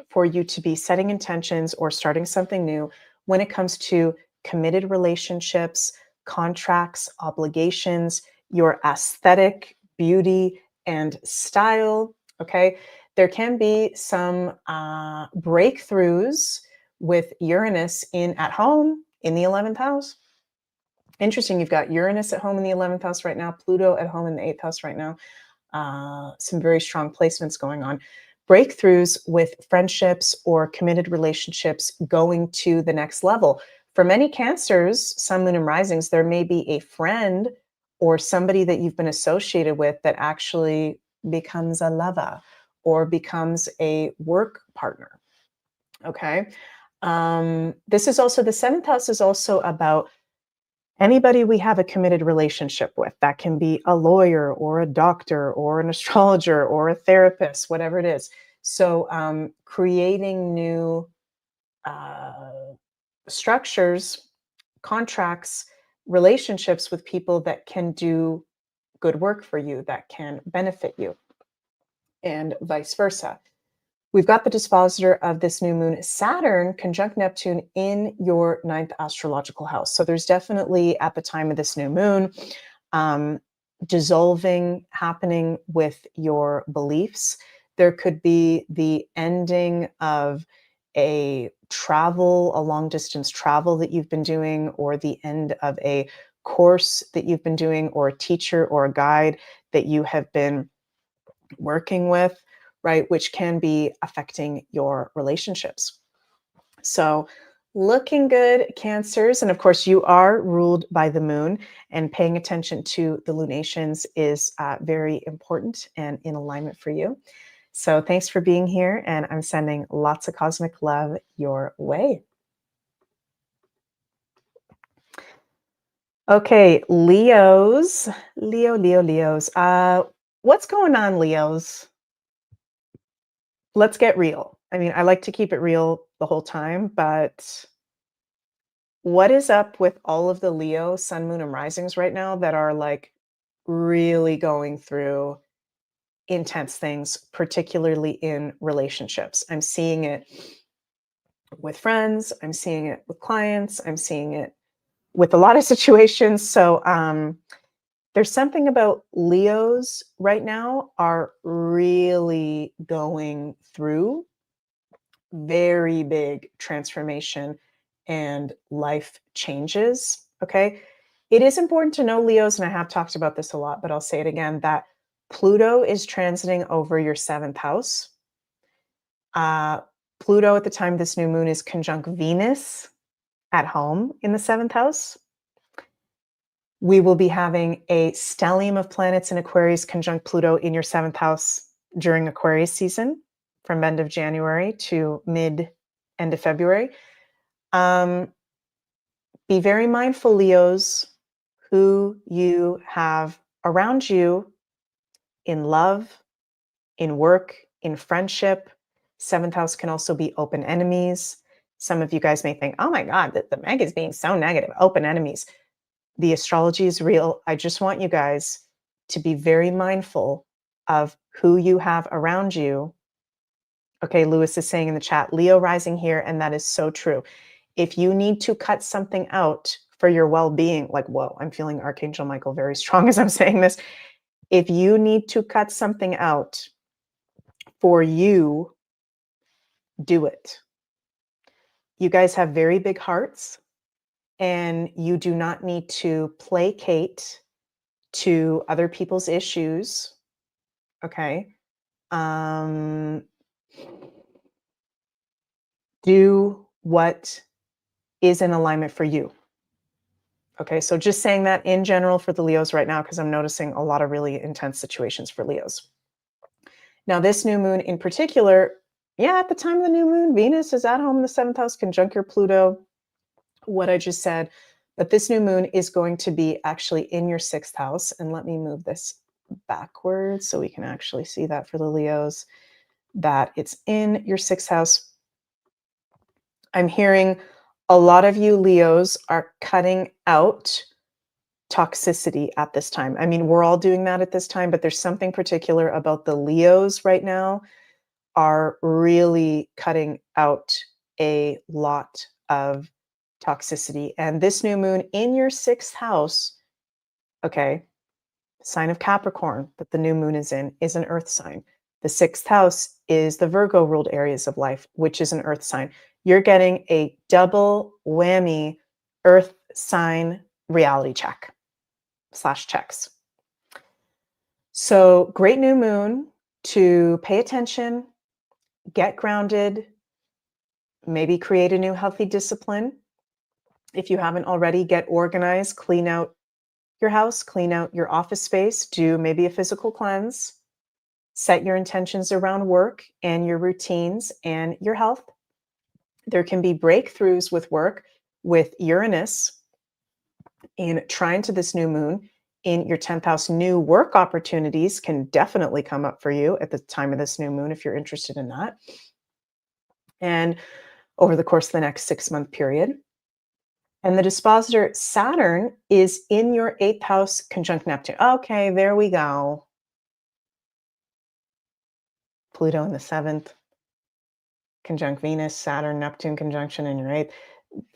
for you to be setting intentions or starting something new when it comes to committed relationships, contracts, obligations, your aesthetic, beauty, and style, okay? There can be some breakthroughs with Uranus at home in the 11th house. Interesting, you've got Uranus at home in the 11th house right now, Pluto at home in the 8th house right now. Some very strong placements going on. Breakthroughs with friendships or committed relationships going to the next level. For many Cancers, Sun, Moon, and Risings, there may be a friend or somebody that you've been associated with that actually becomes a lover or becomes a work partner. Okay. This is also, the 7th house is also about anybody we have a committed relationship with. That can be a lawyer or a doctor or an astrologer or a therapist, whatever it is. So creating new structures, contracts, relationships with people that can do good work for you, that can benefit you, and vice versa. We've got the dispositor of this new moon, Saturn, conjunct Neptune in your 9th astrological house. So there's definitely, at the time of this new moon, dissolving happening with your beliefs. There could be the ending of a long distance travel that you've been doing, or the end of a course that you've been doing, or a teacher or a guide that you have been working with, right? Which can be affecting your relationships. So looking good, Cancers. And of course, you are ruled by the moon, and paying attention to the lunations is very important and in alignment for you. So thanks for being here, and I'm sending lots of cosmic love your way. Okay, Leos. Leos. What's going on, Leos? Let's get real. I mean, I like to keep it real the whole time, but what is up with all of the Leo, Sun, Moon, and Risings right now that are like really going through intense things, particularly in relationships? I'm seeing it with friends, I'm seeing it with clients, I'm seeing it with a lot of situations. So there's something about Leos right now are really going through very big transformation and life changes. Okay. It is important to know, Leos, and I have talked about this a lot, but I'll say it again, that Pluto is transiting over your 7th house. Pluto at the time of this new moon is conjunct Venus at home in the 7th house. We will be having a stellium of planets in Aquarius conjunct Pluto in your 7th house during Aquarius season from end of January to end of February. Be very mindful, Leos, who you have around you in love, in work, in friendship. Seventh house can also be open enemies. Some of you guys may think, oh my God, the Meg is being so negative. Open enemies. The astrology is real. I just want you guys to be very mindful of who you have around you. Okay, Lewis is saying in the chat, Leo rising here, and that is so true. If you need to cut something out for your well-being, like, whoa, I'm feeling Archangel Michael very strong as I'm saying this. If you need to cut something out for you, do it. You guys have very big hearts, and you do not need to placate to other people's issues. Okay. Do what is in alignment for you. Okay, so just saying that in general for the Leos right now, because I'm noticing a lot of really intense situations for Leos. Now, this new moon in particular, yeah, at the time of the new moon, Venus is at home in the 7th house, conjunct your Pluto, what I just said. But this new moon is going to be actually in your 6th house. And let me move this backwards so we can actually see that for the Leos, that it's in your 6th house. I'm hearing a lot of you Leos are cutting out toxicity at this time. I mean, we're all doing that at this time, but there's something particular about the Leos right now are really cutting out a lot of toxicity. And this new moon in your 6th house, okay, sign of Capricorn that the new moon is in is an earth sign. The 6th house is the Virgo ruled areas of life, which is an earth sign. You're getting a double whammy earth sign reality check / checks. So great new moon to pay attention, get grounded, maybe create a new healthy discipline. If you haven't already, get organized, clean out your house, clean out your office space, do maybe a physical cleanse, set your intentions around work and your routines and your health. There can be breakthroughs with work with Uranus in trine to this new moon in your 10th house. New work opportunities can definitely come up for you at the time of this new moon if you're interested in that. And over the course of the next 6-month period. And the dispositor Saturn is in your 8th house conjunct Neptune. Okay, there we go. Pluto in the 7th, conjunct Venus, Saturn, Neptune conjunction in your 8th.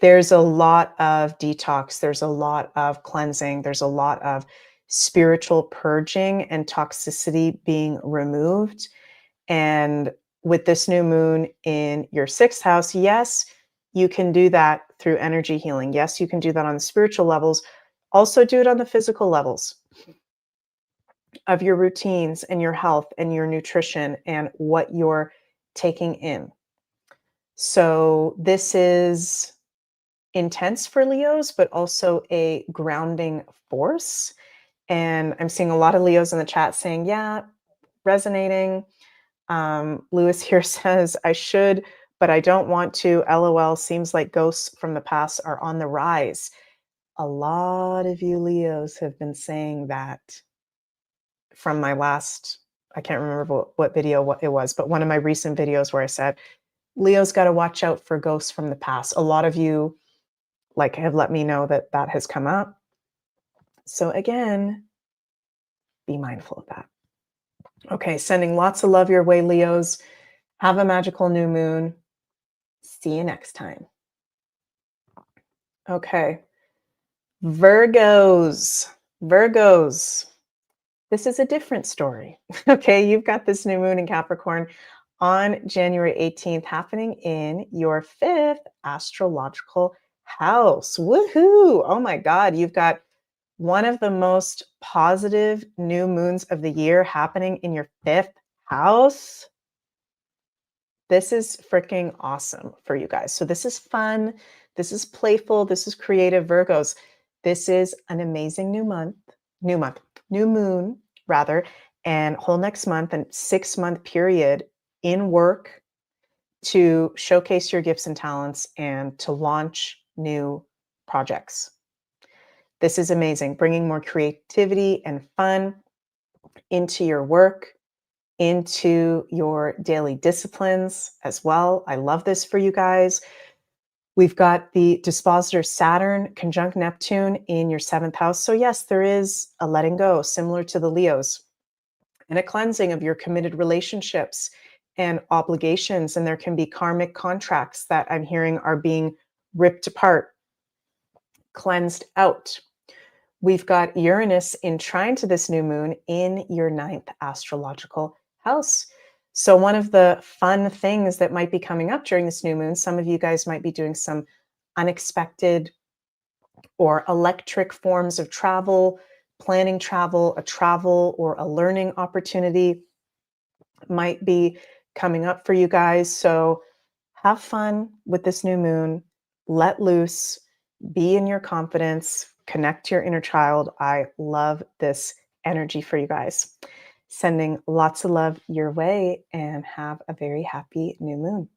There's a lot of detox. There's a lot of cleansing. There's a lot of spiritual purging and toxicity being removed. And with this new moon in your 6th house, yes, you can do that through energy healing. Yes, you can do that on the spiritual levels. Also do it on the physical levels of your routines and your health and your nutrition and what you're taking in. So this is intense for Leos, but also a grounding force. And I'm seeing a lot of Leos in the chat saying, yeah, resonating. Lewis here says, I should, but I don't want to. LOL, seems like ghosts from the past are on the rise. A lot of you Leos have been saying that from my last, I can't remember what video it was, but one of my recent videos where I said, Leo's got to watch out for ghosts from the past. A lot of you have let me know that that has come up. So again, be mindful of that. Okay, sending lots of love your way, Leos. Have a magical new moon. See you next time. Okay. Virgos. This is a different story. Okay, you've got this new moon in Capricorn on January 18th happening in your 5th astrological house. Woohoo! Oh my God, you've got one of the most positive new moons of the year happening in your 5th house. This is freaking awesome for you guys. So this is fun. This is playful. This is creative, Virgos. This is an amazing new moon, rather. and whole next month and 6-month period in work to showcase your gifts and talents and to launch new projects. This is amazing, bringing more creativity and fun into your work, into your daily disciplines as well. I love this for you guys. We've got the dispositor Saturn conjunct Neptune in your 7th house. So yes, there is a letting go similar to the Leos and a cleansing of your committed relationships and obligations. And there can be karmic contracts that I'm hearing are being ripped apart, cleansed out. We've got Uranus in trine to this new moon in your 9th astrological house. So one of the fun things that might be coming up during this new moon, some of you guys might be doing some unexpected or electric forms of travel, planning travel, a travel or a learning opportunity might be coming up for you guys. So have fun with this new moon, let loose, be in your confidence, connect to your inner child. I love this energy for you guys. Sending lots of love your way and have a very happy new moon.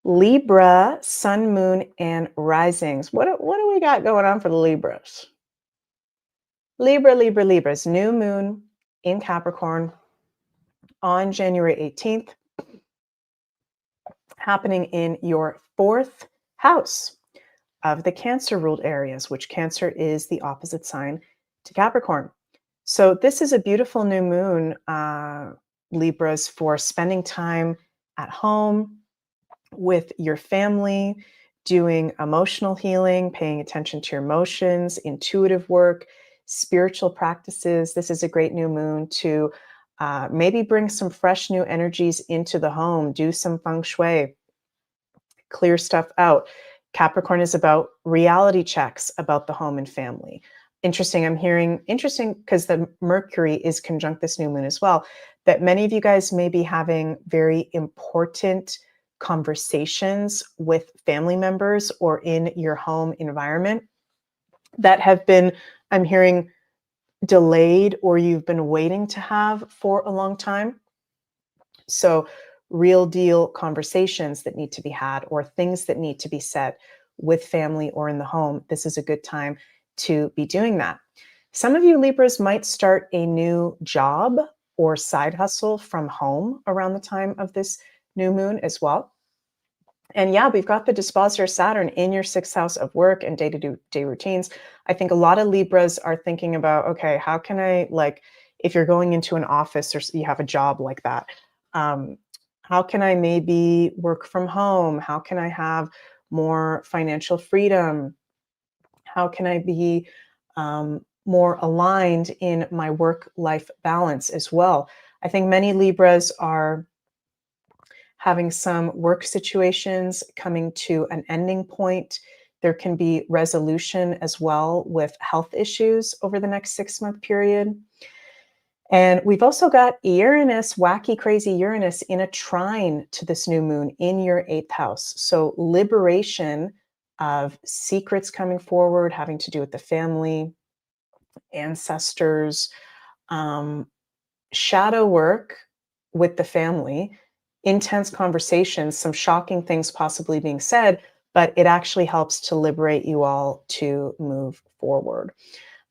Libra, sun, moon, and risings. What do we got going on for the Libras? Libras. New moon in Capricorn on January 18th, happening in your 4th house of the Cancer ruled areas, which Cancer is the opposite sign to Capricorn. So this is a beautiful new moon, Libras, for spending time at home with your family, doing emotional healing, paying attention to your emotions, intuitive work, spiritual practices. This is a great new moon to maybe bring some fresh new energies into the home, do some feng shui, clear stuff out. Capricorn is about reality checks about the home and family. Interesting. I'm hearing interesting because the Mercury is conjunct this new moon as well, that many of you guys may be having very important conversations with family members or in your home environment that have been, I'm hearing, delayed or you've been waiting to have for a long time. So real deal conversations that need to be had or things that need to be said with family or in the home. This is a good time to be doing that. Some of you Libras might start a new job or side hustle from home around the time of this new moon as well. And yeah, we've got the dispositor Saturn in your 6th house of work and day-to-day routines. I think a lot of Libras are thinking about, okay, how can I, like, if you're going into an office or you have a job like that, how can I maybe work from home? How can I have more financial freedom? How can I be more aligned in my work-life balance as well? I think many Libras are having some work situations coming to an ending point. There can be resolution as well with health issues over the next 6-month period. And we've also got Uranus, wacky, crazy Uranus in a trine to this new moon in your 8th house. So liberation of secrets coming forward, having to do with the family, ancestors, shadow work with the family, intense conversations, some shocking things possibly being said, but it actually helps to liberate you all to move forward.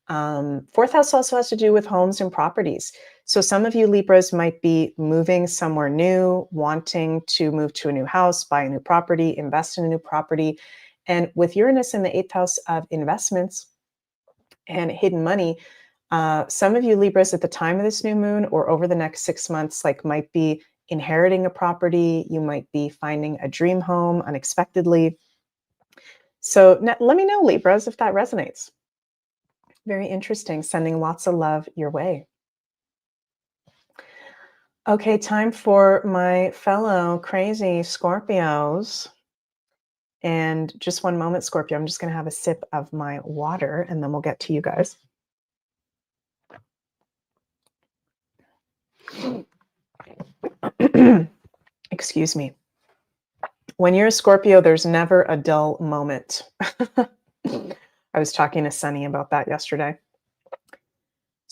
4th house also has to do with homes and properties. So some of you Libras might be moving somewhere new, wanting to move to a new house, buy a new property, invest in a new property. And with Uranus in the 8th house of investments and hidden money, some of you Libras at the time of this new moon or over the next 6 months, like, might be inheriting a property. You might be finding a dream home unexpectedly. So let me know, Libras, if that resonates. Very interesting. Sending lots of love your way. Okay, time for my fellow crazy Scorpios. And just one moment, Scorpio. I'm just going to have a sip of my water and then we'll get to you guys. Excuse me. When you're a Scorpio, there's never a dull moment. I was talking to Sunny about that yesterday.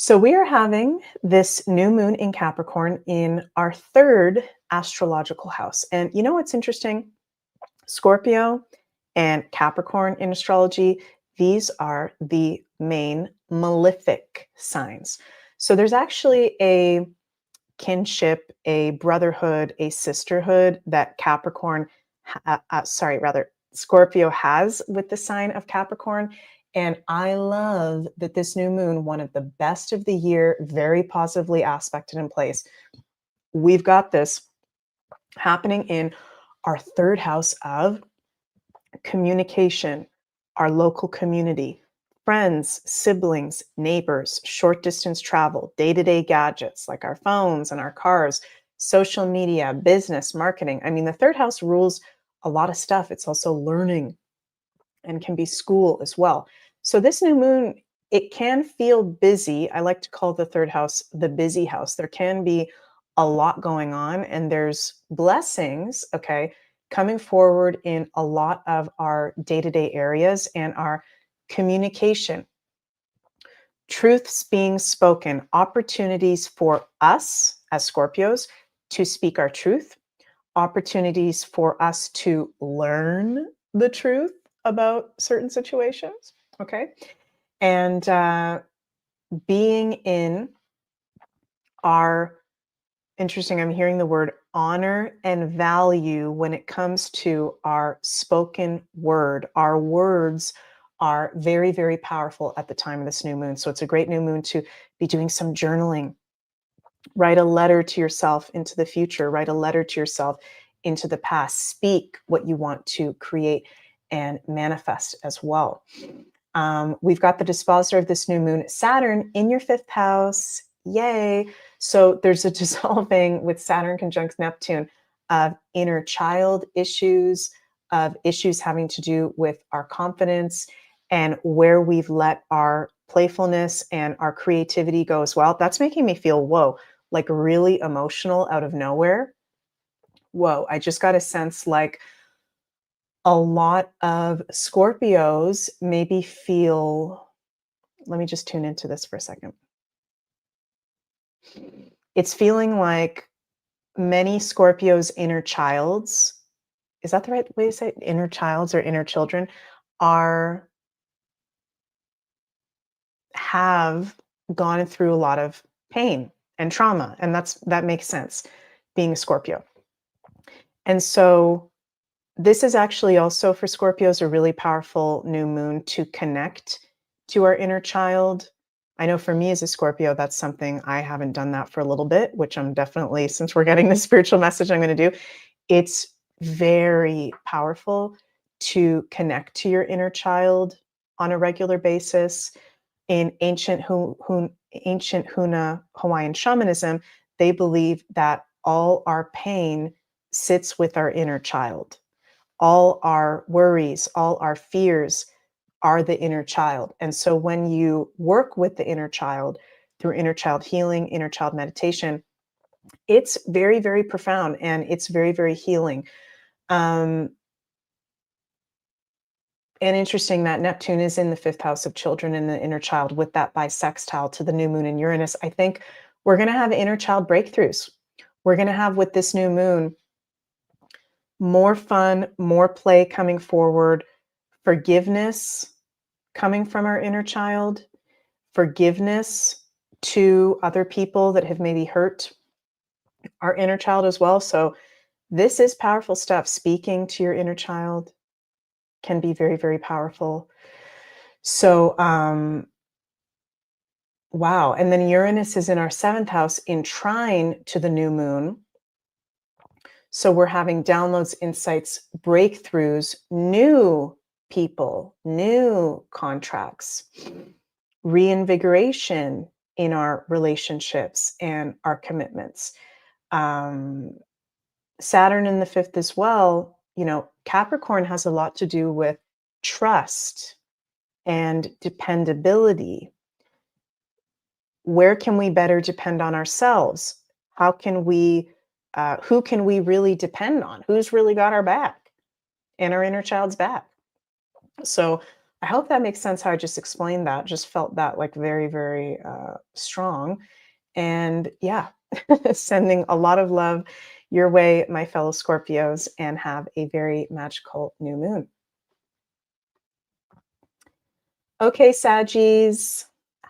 So we are having this new moon in Capricorn in our third astrological house. And you know what's interesting? Scorpio and Capricorn in astrology, these are the main malefic signs. So there's actually a kinship, a brotherhood, a sisterhood that Scorpio has with the sign of Capricorn. And I love that this new moon, one of the best of the year, very positively aspected in place. We've got this happening in our third house of communication, our local community, friends, siblings, neighbors, short distance travel, day to day gadgets like our phones and our cars, social media, business, marketing. I mean, the third house rules a lot of stuff. It's also learning and can be school as well. So, this new moon, it can feel busy. I like to call the third house the busy house. There can be a lot going on, and there's blessings, okay, coming forward in a lot of our day to day areas and our communication. Truths being spoken, opportunities for us as Scorpios to speak our truth, opportunities for us to learn the truth about certain situations, okay? And being in our interesting, I'm hearing the word honor and value when it comes to our spoken word. Our words are very, very powerful at the time of this new moon. So it's a great new moon to be doing some journaling. Write a letter to yourself into the future, write a letter to yourself into the past. Speak what you want to create and manifest as well. We've got the dispositor of this new moon, Saturn, in your fifth house. Yay. So there's a dissolving with Saturn conjunct Neptune of inner child issues, of issues having to do with our confidence and where we've let our playfulness and our creativity go as well. That's making me feel, whoa, like really emotional out of nowhere. Whoa, I just got a sense like a lot of Scorpios maybe feel, let me just tune into this for a second. It's feeling like many Scorpios' inner childs, is that the right way to say it? Inner childs or inner children are have gone through a lot of pain and trauma. And that makes sense being a Scorpio. And so this is actually also for Scorpios a really powerful new moon to connect to our inner child. I know for me as a Scorpio, that's something I haven't done that for a little bit, which I'm definitely, since we're getting the spiritual message I'm going to do, it's very powerful to connect to your inner child on a regular basis. In ancient Huna Hawaiian shamanism, they believe that all our pain sits with our inner child. All our worries, all our fears are the inner child. And so when you work with the inner child through inner child healing, inner child meditation, it's very, very profound and it's very, very healing. And interesting that Neptune is in the fifth house of children and the inner child with that bisextile to the new moon in Uranus. I think we're going to have inner child breakthroughs. We're going to have with this new moon more fun, more play coming forward, forgiveness coming from our inner child, forgiveness to other people that have maybe hurt our inner child as well. So this is powerful stuff. Speaking to your inner child can be very, very powerful. So, wow. And then Uranus is in our seventh house in trine to the new moon. So we're having downloads, insights, breakthroughs, new people, new contracts, reinvigoration in our relationships and our commitments. Saturn in the fifth as well, you know, Capricorn has a lot to do with trust and dependability. Where can we better depend on ourselves? How can we, who can we really depend on? Who's really got our back and our inner child's back? So I hope that makes sense how I just explained that. Just felt that like very, very strong. And yeah, sending a lot of love your way, my fellow Scorpios, and have a very magical new moon. Okay, Saggies,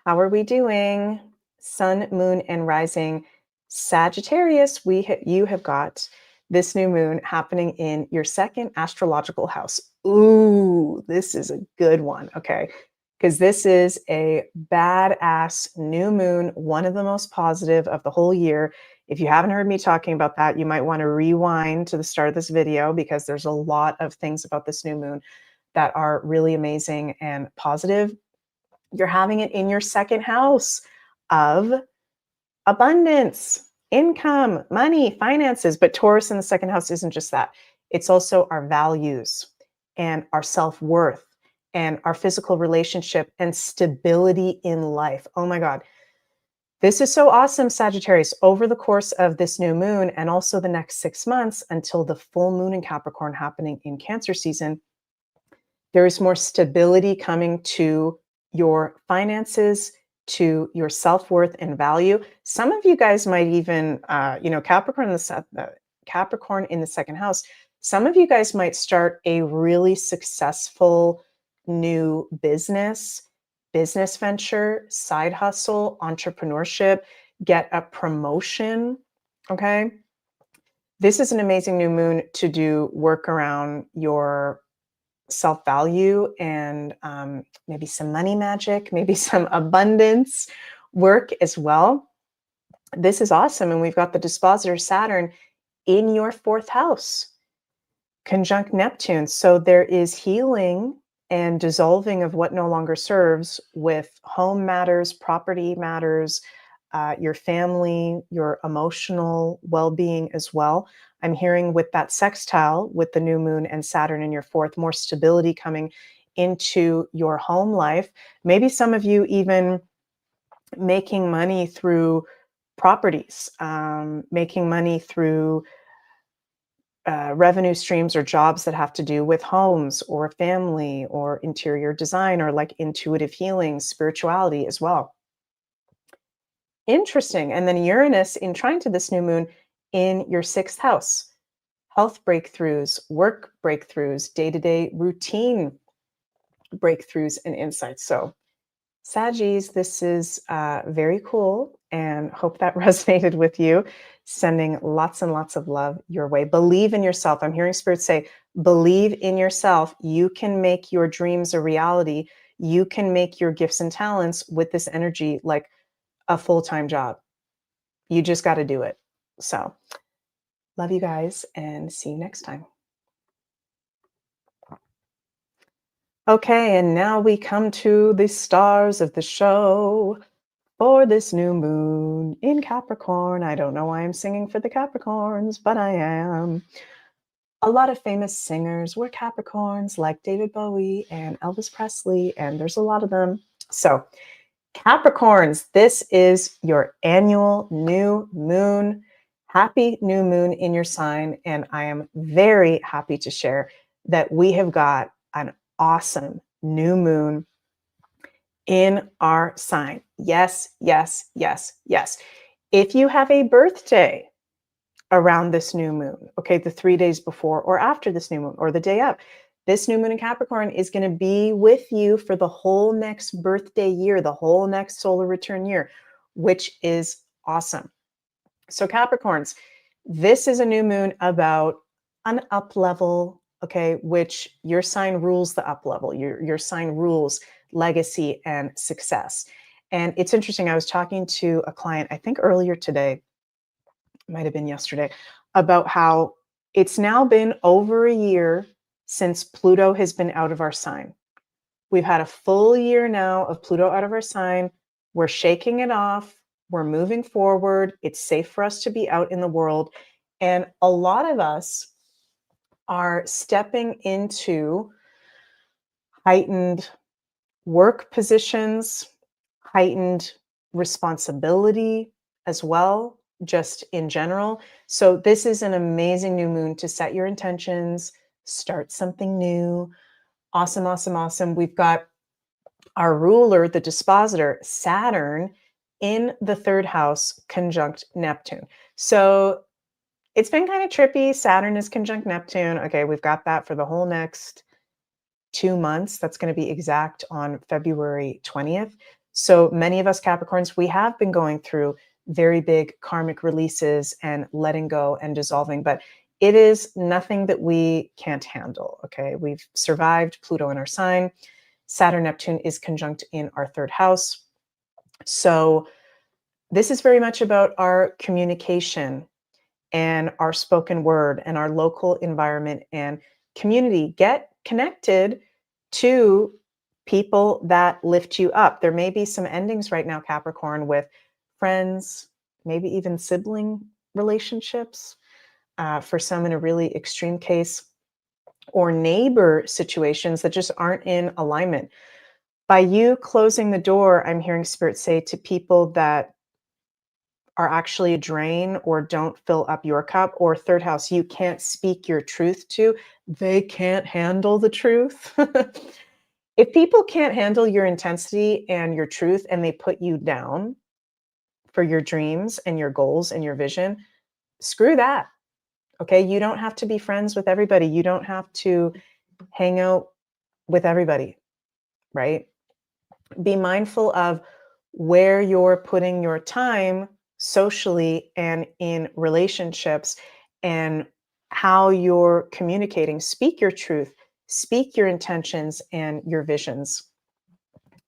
how are we doing? Sun, moon, and rising Sagittarius, you have got this new moon happening in your second astrological house. Ooh, this is a good one. Okay. Because this is a badass new moon, one of the most positive of the whole year. If you haven't heard me talking about that, you might want to rewind to the start of this video because there's a lot of things about this new moon that are really amazing and positive. You're having it in your second house of abundance, income, money, finances. But Taurus in the second house isn't just that, it's also our values and our self worth and our physical relationship and stability in life. Oh my God. This is so awesome, Sagittarius. Over the course of this new moon and also the next 6 months until the full moon in Capricorn happening in Cancer season, there is more stability coming to your finances, to your self-worth and value. Some of you guys might even, Capricorn in the second house. Some of you guys might start a really successful new business venture, side hustle, entrepreneurship, get a promotion. Okay. This is an amazing new moon to do work around your self-value and maybe some money magic, maybe some abundance work as well. This is awesome. And we've got the dispositor Saturn in your fourth house, conjunct Neptune. So there is healing and dissolving of what no longer serves with home matters, property matters, your family, your emotional well-being as well. I'm hearing with that sextile with the new moon and Saturn in your fourth, more stability coming into your home life. Maybe some of you even making money through properties, making money through revenue streams or jobs that have to do with homes or family or interior design or like intuitive healing, spirituality as well. Interesting. And then Uranus in trine to this new moon in your sixth house. Health breakthroughs, work breakthroughs, day-to-day routine breakthroughs and insights. So Saggies, this is very cool and hope that resonated with you. Sending lots and lots of love your way. Believe in yourself. I'm hearing Spirit say, believe in yourself. You can make your dreams a reality. You can make your gifts and talents with this energy like a full-time job. You just got to do it. So love you guys and see you next time. Okay, and now we come to the stars of the show for this new moon in Capricorn. I don't know why I'm singing for the Capricorns, but I am. A lot of famous singers were Capricorns, like David Bowie and Elvis Presley, and there's a lot of them. So, Capricorns, this is your annual new moon. Happy new moon in your sign. And I am very happy to share that we have got an awesome new moon in our sign. Yes, yes, yes, yes. If you have a birthday around this new moon, okay, the 3 days before or after this new moon or the day up, this new moon in Capricorn is going to be with you for the whole next birthday year, the whole next solar return year, which is awesome. So Capricorns, this is a new moon about an up level, okay, which your sign rules the up level. Your sign rules legacy and success. And it's interesting. I was talking to a client, I think earlier today, might have been yesterday, about how it's now been over a year since Pluto has been out of our sign. We've had a full year now of Pluto out of our sign. We're shaking it off. We're moving forward. It's safe for us to be out in the world. And a lot of us are stepping into heightened work positions, heightened responsibility as well, just in general. So this is an amazing new moon to set your intentions, start something new, Awesome, awesome, awesome. We've got our ruler, the dispositor, Saturn, in the third house conjunct Neptune. So it's been kind of trippy. Saturn is conjunct Neptune. Okay, we've got that for the whole next 2 months. That's going to be exact on February 20th. So many of us Capricorns, we have been going through very big karmic releases and letting go and dissolving, but it is nothing that we can't handle. Okay, we've survived Pluto in our sign. Saturn Neptune is conjunct in our third house. So this is very much about our communication and our spoken word and our local environment and community. Get connected to people that lift you up. There may be some endings right now, Capricorn, with friends, maybe even sibling relationships, for some in a really extreme case, or neighbor situations that just aren't in alignment. By you closing the door, I'm hearing Spirit say to people that are actually a drain or don't fill up your cup, or third house, you can't speak your truth to, they can't handle the truth. If people can't handle your intensity and your truth and they put you down for your dreams and your goals and your vision, screw that. Okay. You don't have to be friends with everybody. You don't have to hang out with everybody, right? Be mindful of where you're putting your time socially and in relationships, and how you're communicating. Speak your truth, speak your intentions and your visions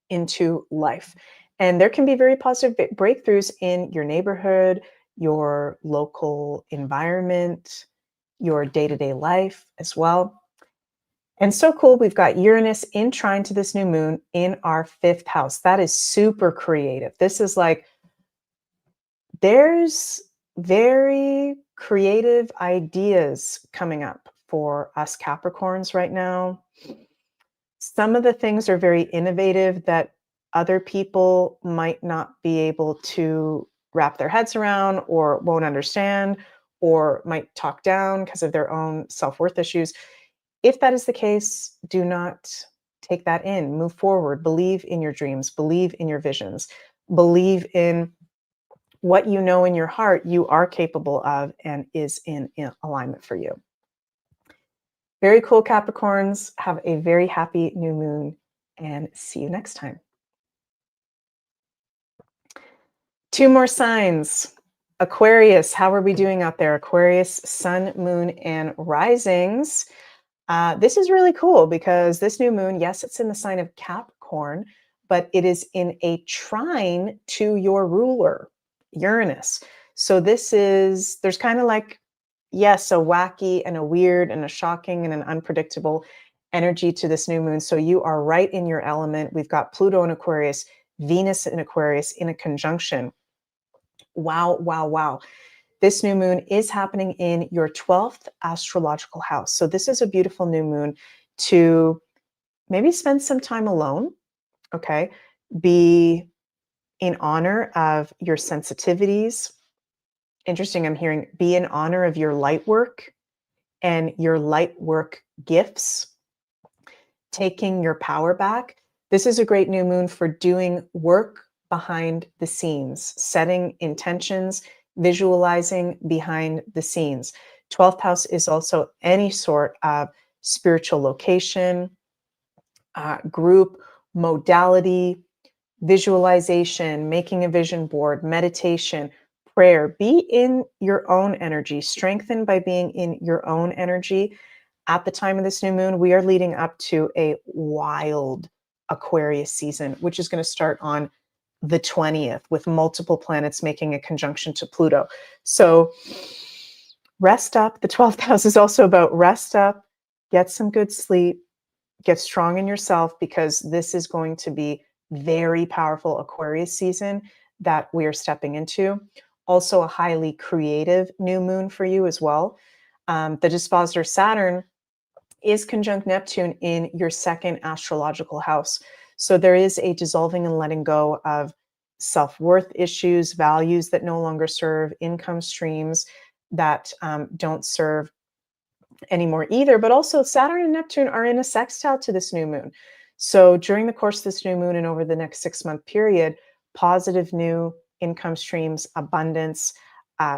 into life. And there can be very positive breakthroughs in your neighborhood, your local environment, your day-to-day life as well. And so cool, we've got Uranus in trine to this new moon in our fifth house. That is super creative. This is like, there's very creative ideas coming up for us Capricorns right now. Some of the things are very innovative that other people might not be able to wrap their heads around or won't understand or might talk down because of their own self-worth issues. If that is the case, do not take that in. Move forward. Believe in your dreams. Believe in your visions. Believe in what you know in your heart you are capable of and is in alignment for you. Very cool, Capricorns. Have a very happy new moon and see you next time. 2 more signs. Aquarius, how are we doing out there? Aquarius, sun, moon, and risings. This is really cool because this new moon, yes, it's in the sign of Capricorn, but it is in a trine to your ruler, Uranus. So there's kind of like, yes, a wacky and a weird and a shocking and an unpredictable energy to this new moon. So you are right in your element. We've got Pluto in Aquarius, Venus in Aquarius in a conjunction. Wow, wow, wow. This new moon is happening in your 12th astrological house. So this is a beautiful new moon to maybe spend some time alone, okay? Be in honor of your sensitivities. Interesting, I'm hearing be in honor of your light work and your light work gifts, taking your power back. This is a great new moon for doing work behind the scenes, setting intentions, visualizing behind the scenes. 12th house is also any sort of spiritual location, group, modality, visualization, making a vision board, meditation, prayer. Be in your own energy, strengthened by being in your own energy. At the time of this new moon, we are leading up to a wild Aquarius season, which is going to start on the 20th with multiple planets making a conjunction to Pluto. So rest up. The 12th house is also about rest up, get some good sleep, get strong in yourself, because this is going to be very powerful Aquarius season that we are stepping into. Also a highly creative new moon for you as well. The dispositor Saturn is conjunct Neptune in your second astrological house. So there is a dissolving and letting go of self-worth issues, values that no longer serve, income streams that don't serve, anymore either. But also Saturn and Neptune are in a sextile to this new moon. So during the course of this new moon and over the next 6-month period, positive new income streams, abundance,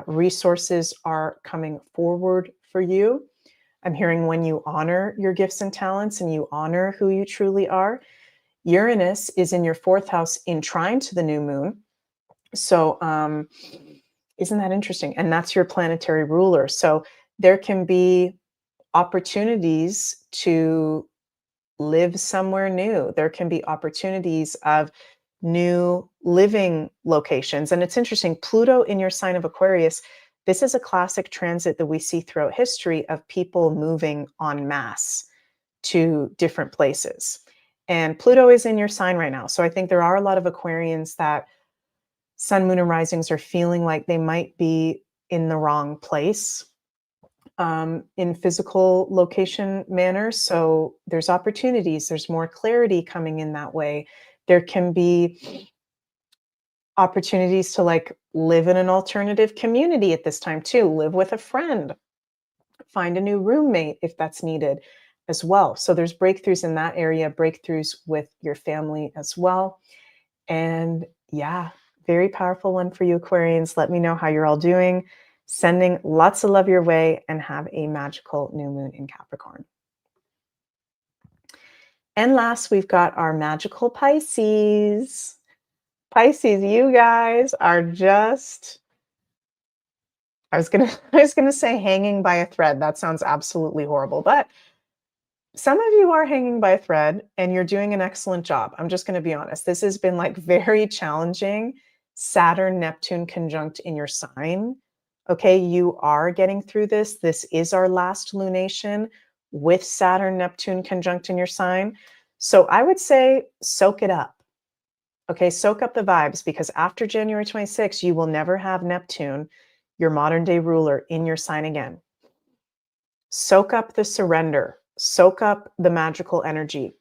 resources are coming forward for you. I'm hearing when you honor your gifts and talents and you honor who you truly are. Uranus is in your 4th house in trine to the new moon. So isn't that interesting? And that's your planetary ruler. So there can be opportunities to live somewhere new. There can be opportunities of new living locations. And it's interesting, Pluto in your sign of Aquarius, this is a classic transit that we see throughout history of people moving en masse to different places. And Pluto is in your sign right now. So I think there are a lot of Aquarians that sun, moon, and risings are feeling like they might be in the wrong place in physical location manner. So there's opportunities, there's more clarity coming in that way. There can be opportunities to like live in an alternative community at this time too, live with a friend, find a new roommate if that's needed as well. So there's breakthroughs in that area, breakthroughs with your family as well. And yeah, very powerful one for you, Aquarians. Let me know how you're all doing. Sending lots of love your way and have a magical new moon in Capricorn. And last, we've got our magical Pisces. Pisces, you guys are just, I was gonna say hanging by a thread. That sounds absolutely horrible, but some of you are hanging by a thread and you're doing an excellent job. I'm just going to be honest. This has been like very challenging. Saturn, Neptune conjunct in your sign. Okay, you are getting through this. This is our last lunation with Saturn, Neptune conjunct in your sign. So I would say soak it up. Okay, soak up the vibes because after January 26th, you will never have Neptune, your modern day ruler, in your sign again. Soak up the surrender. Soak up the magical energy,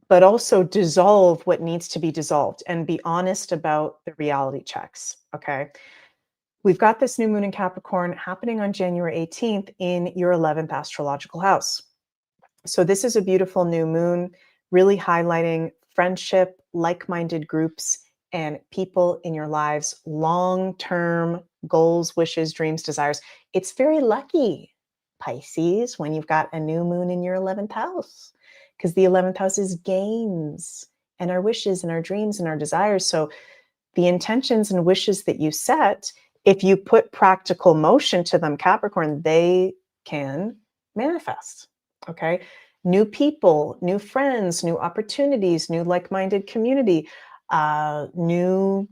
but also dissolve what needs to be dissolved and be honest about the reality checks. Okay. We've got this new moon in Capricorn happening on January 18th in your 11th astrological house. So this is a beautiful new moon, really highlighting friendship, like-minded groups, and people in your lives, long-term goals, wishes, dreams, desires. It's very lucky, Pisces, when you've got a new moon in your 11th house, because the 11th house is gains and our wishes and our dreams and our desires. So the intentions and wishes that you set, if you put practical motion to them, Capricorn, they can manifest. Okay. New people, new friends, new opportunities, new like-minded community, new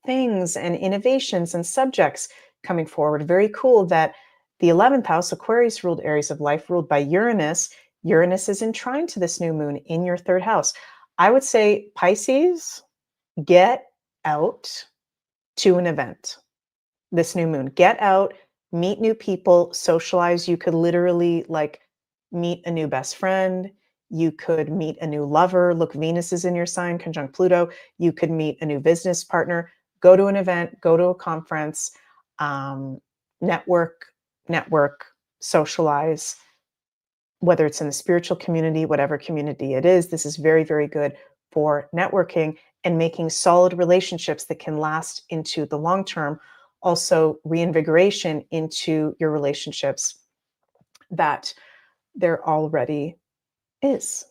things and innovations and subjects coming forward. Very cool that the 11th house, Aquarius ruled areas of life, ruled by Uranus. Uranus is in trine to this new moon in your 3rd house. I would say, Pisces, get out to an event this new moon. Get out, meet new people, socialize. You could literally like meet a new best friend. You could meet a new lover. Look, Venus is in your sign, conjunct Pluto. You could meet a new business partner. Go to an event, go to a conference, network, socialize, whether it's in the spiritual community, whatever community it is. This is very, very good for networking and making solid relationships that can last into the long term. Also, reinvigoration into your relationships that there already is.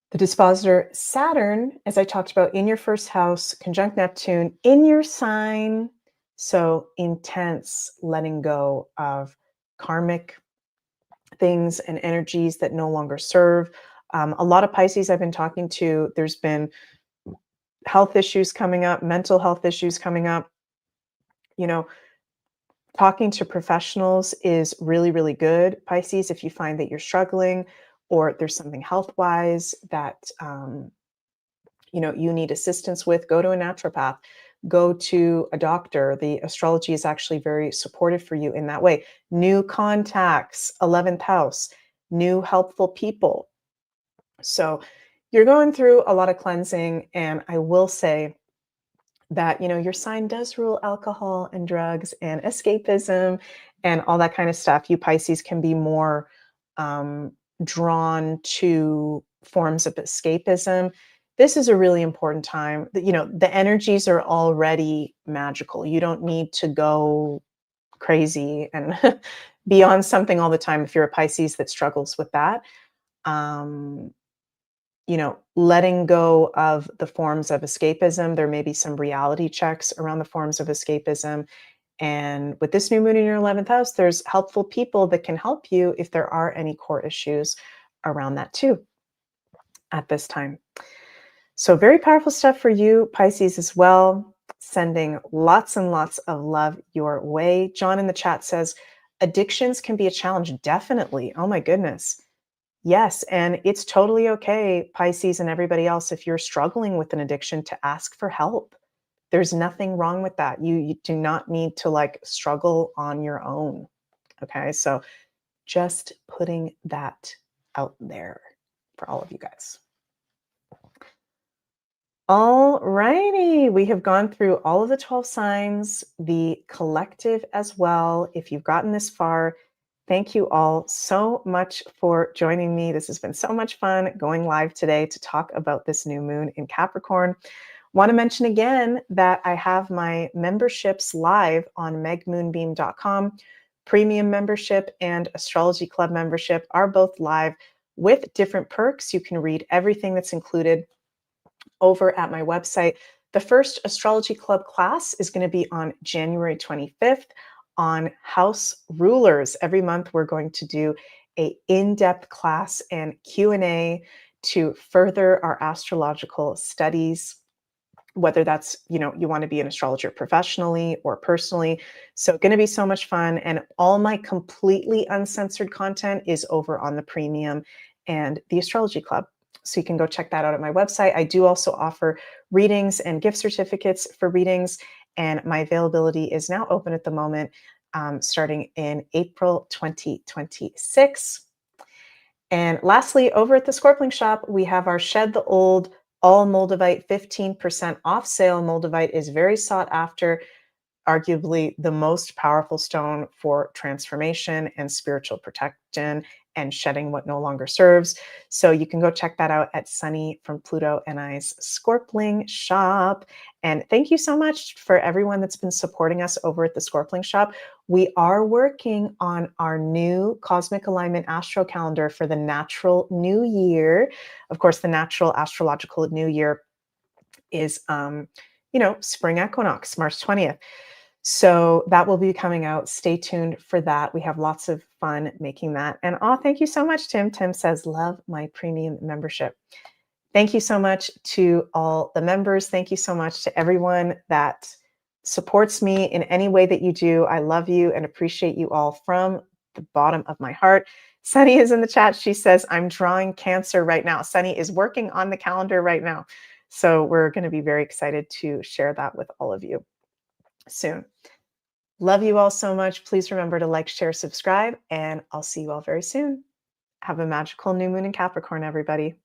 The dispositor Saturn, as I talked about, in your 1st house, conjunct Neptune, in your sign. So intense letting go of karmic things and energies that no longer serve. A lot of Pisces I've been talking to, there's been health issues coming up, mental health issues coming up. You know, talking to professionals is really, really good, Pisces, if you find that you're struggling or there's something health-wise that you need assistance with. Go to a naturopath, go to a doctor. The astrology is actually very supportive for you in that way. New contacts, 11th house, new helpful people. So you're going through a lot of cleansing, and I will say that your sign does rule alcohol and drugs and escapism and all that kind of stuff. You Pisces can be more drawn to forms of escapism. This is a really important time. The energies are already magical. You don't need to go crazy and be on something all the time if you're a Pisces that struggles with that. Um, letting go of the forms of escapism. There may be some reality checks around the forms of escapism. And with this new moon in your 11th house, there's helpful people that can help you if there are any core issues around that too at this time. So very powerful stuff for you, Pisces, as well. Sending lots and lots of love your way. John in the chat says, addictions can be a challenge. Definitely. Oh my goodness. Yes, and it's totally okay, Pisces and everybody else, if you're struggling with an addiction, to ask for help. There's nothing wrong with that. You do not need to struggle on your own. Okay, so just putting that out there for all of you guys. All righty, we have gone through all of the 12 signs, the collective as well. If you've gotten this far, thank you all so much for joining me. This has been so much fun going live today to talk about this new moon in Capricorn. Want to mention again that I have my memberships live on megmoonbeam.com. Premium membership and Astrology Club membership are both live with different perks. You can read everything that's included over at my website. The first Astrology Club class is going to be on January 25th on house rulers. Every month we're going to do a in-depth class and Q&A to further our astrological studies, whether that's, you want to be an astrologer professionally or personally. So going to be so much fun. And all my completely uncensored content is over on the premium and the Astrology Club. So you can go check that out at my website. I do also offer readings and gift certificates for readings, and my availability is now open at the moment, starting in April 2026. And lastly, over at the Scorpion Shop, we have our Shed the Old All Moldavite 15% off sale. Moldavite is very sought after, arguably the most powerful stone for transformation and spiritual protection and shedding what no longer serves. So you can go check that out at Sunny from Pluto and I's Scorpling Shop. And thank you so much for everyone that's been supporting us over at the Scorpling Shop. We are working on our new Cosmic Alignment Astro Calendar for the natural new year. Of course, the natural astrological new year is, spring equinox, March 20th. So that will be coming out. Stay tuned for that. We have lots of fun making that. And thank you so much, Tim. Tim says, love my premium membership. Thank you so much to all the members. Thank you so much to everyone that supports me in any way that you do. I love you and appreciate you all from the bottom of my heart. Sunny is in the chat. She says, I'm drawing Cancer right now. Sunny is working on the calendar right now. So we're going to be very excited to share that with all of you soon. Love you all so much. Please remember to like, share, subscribe, and I'll see you all very soon. Have a magical new moon in Capricorn, everybody.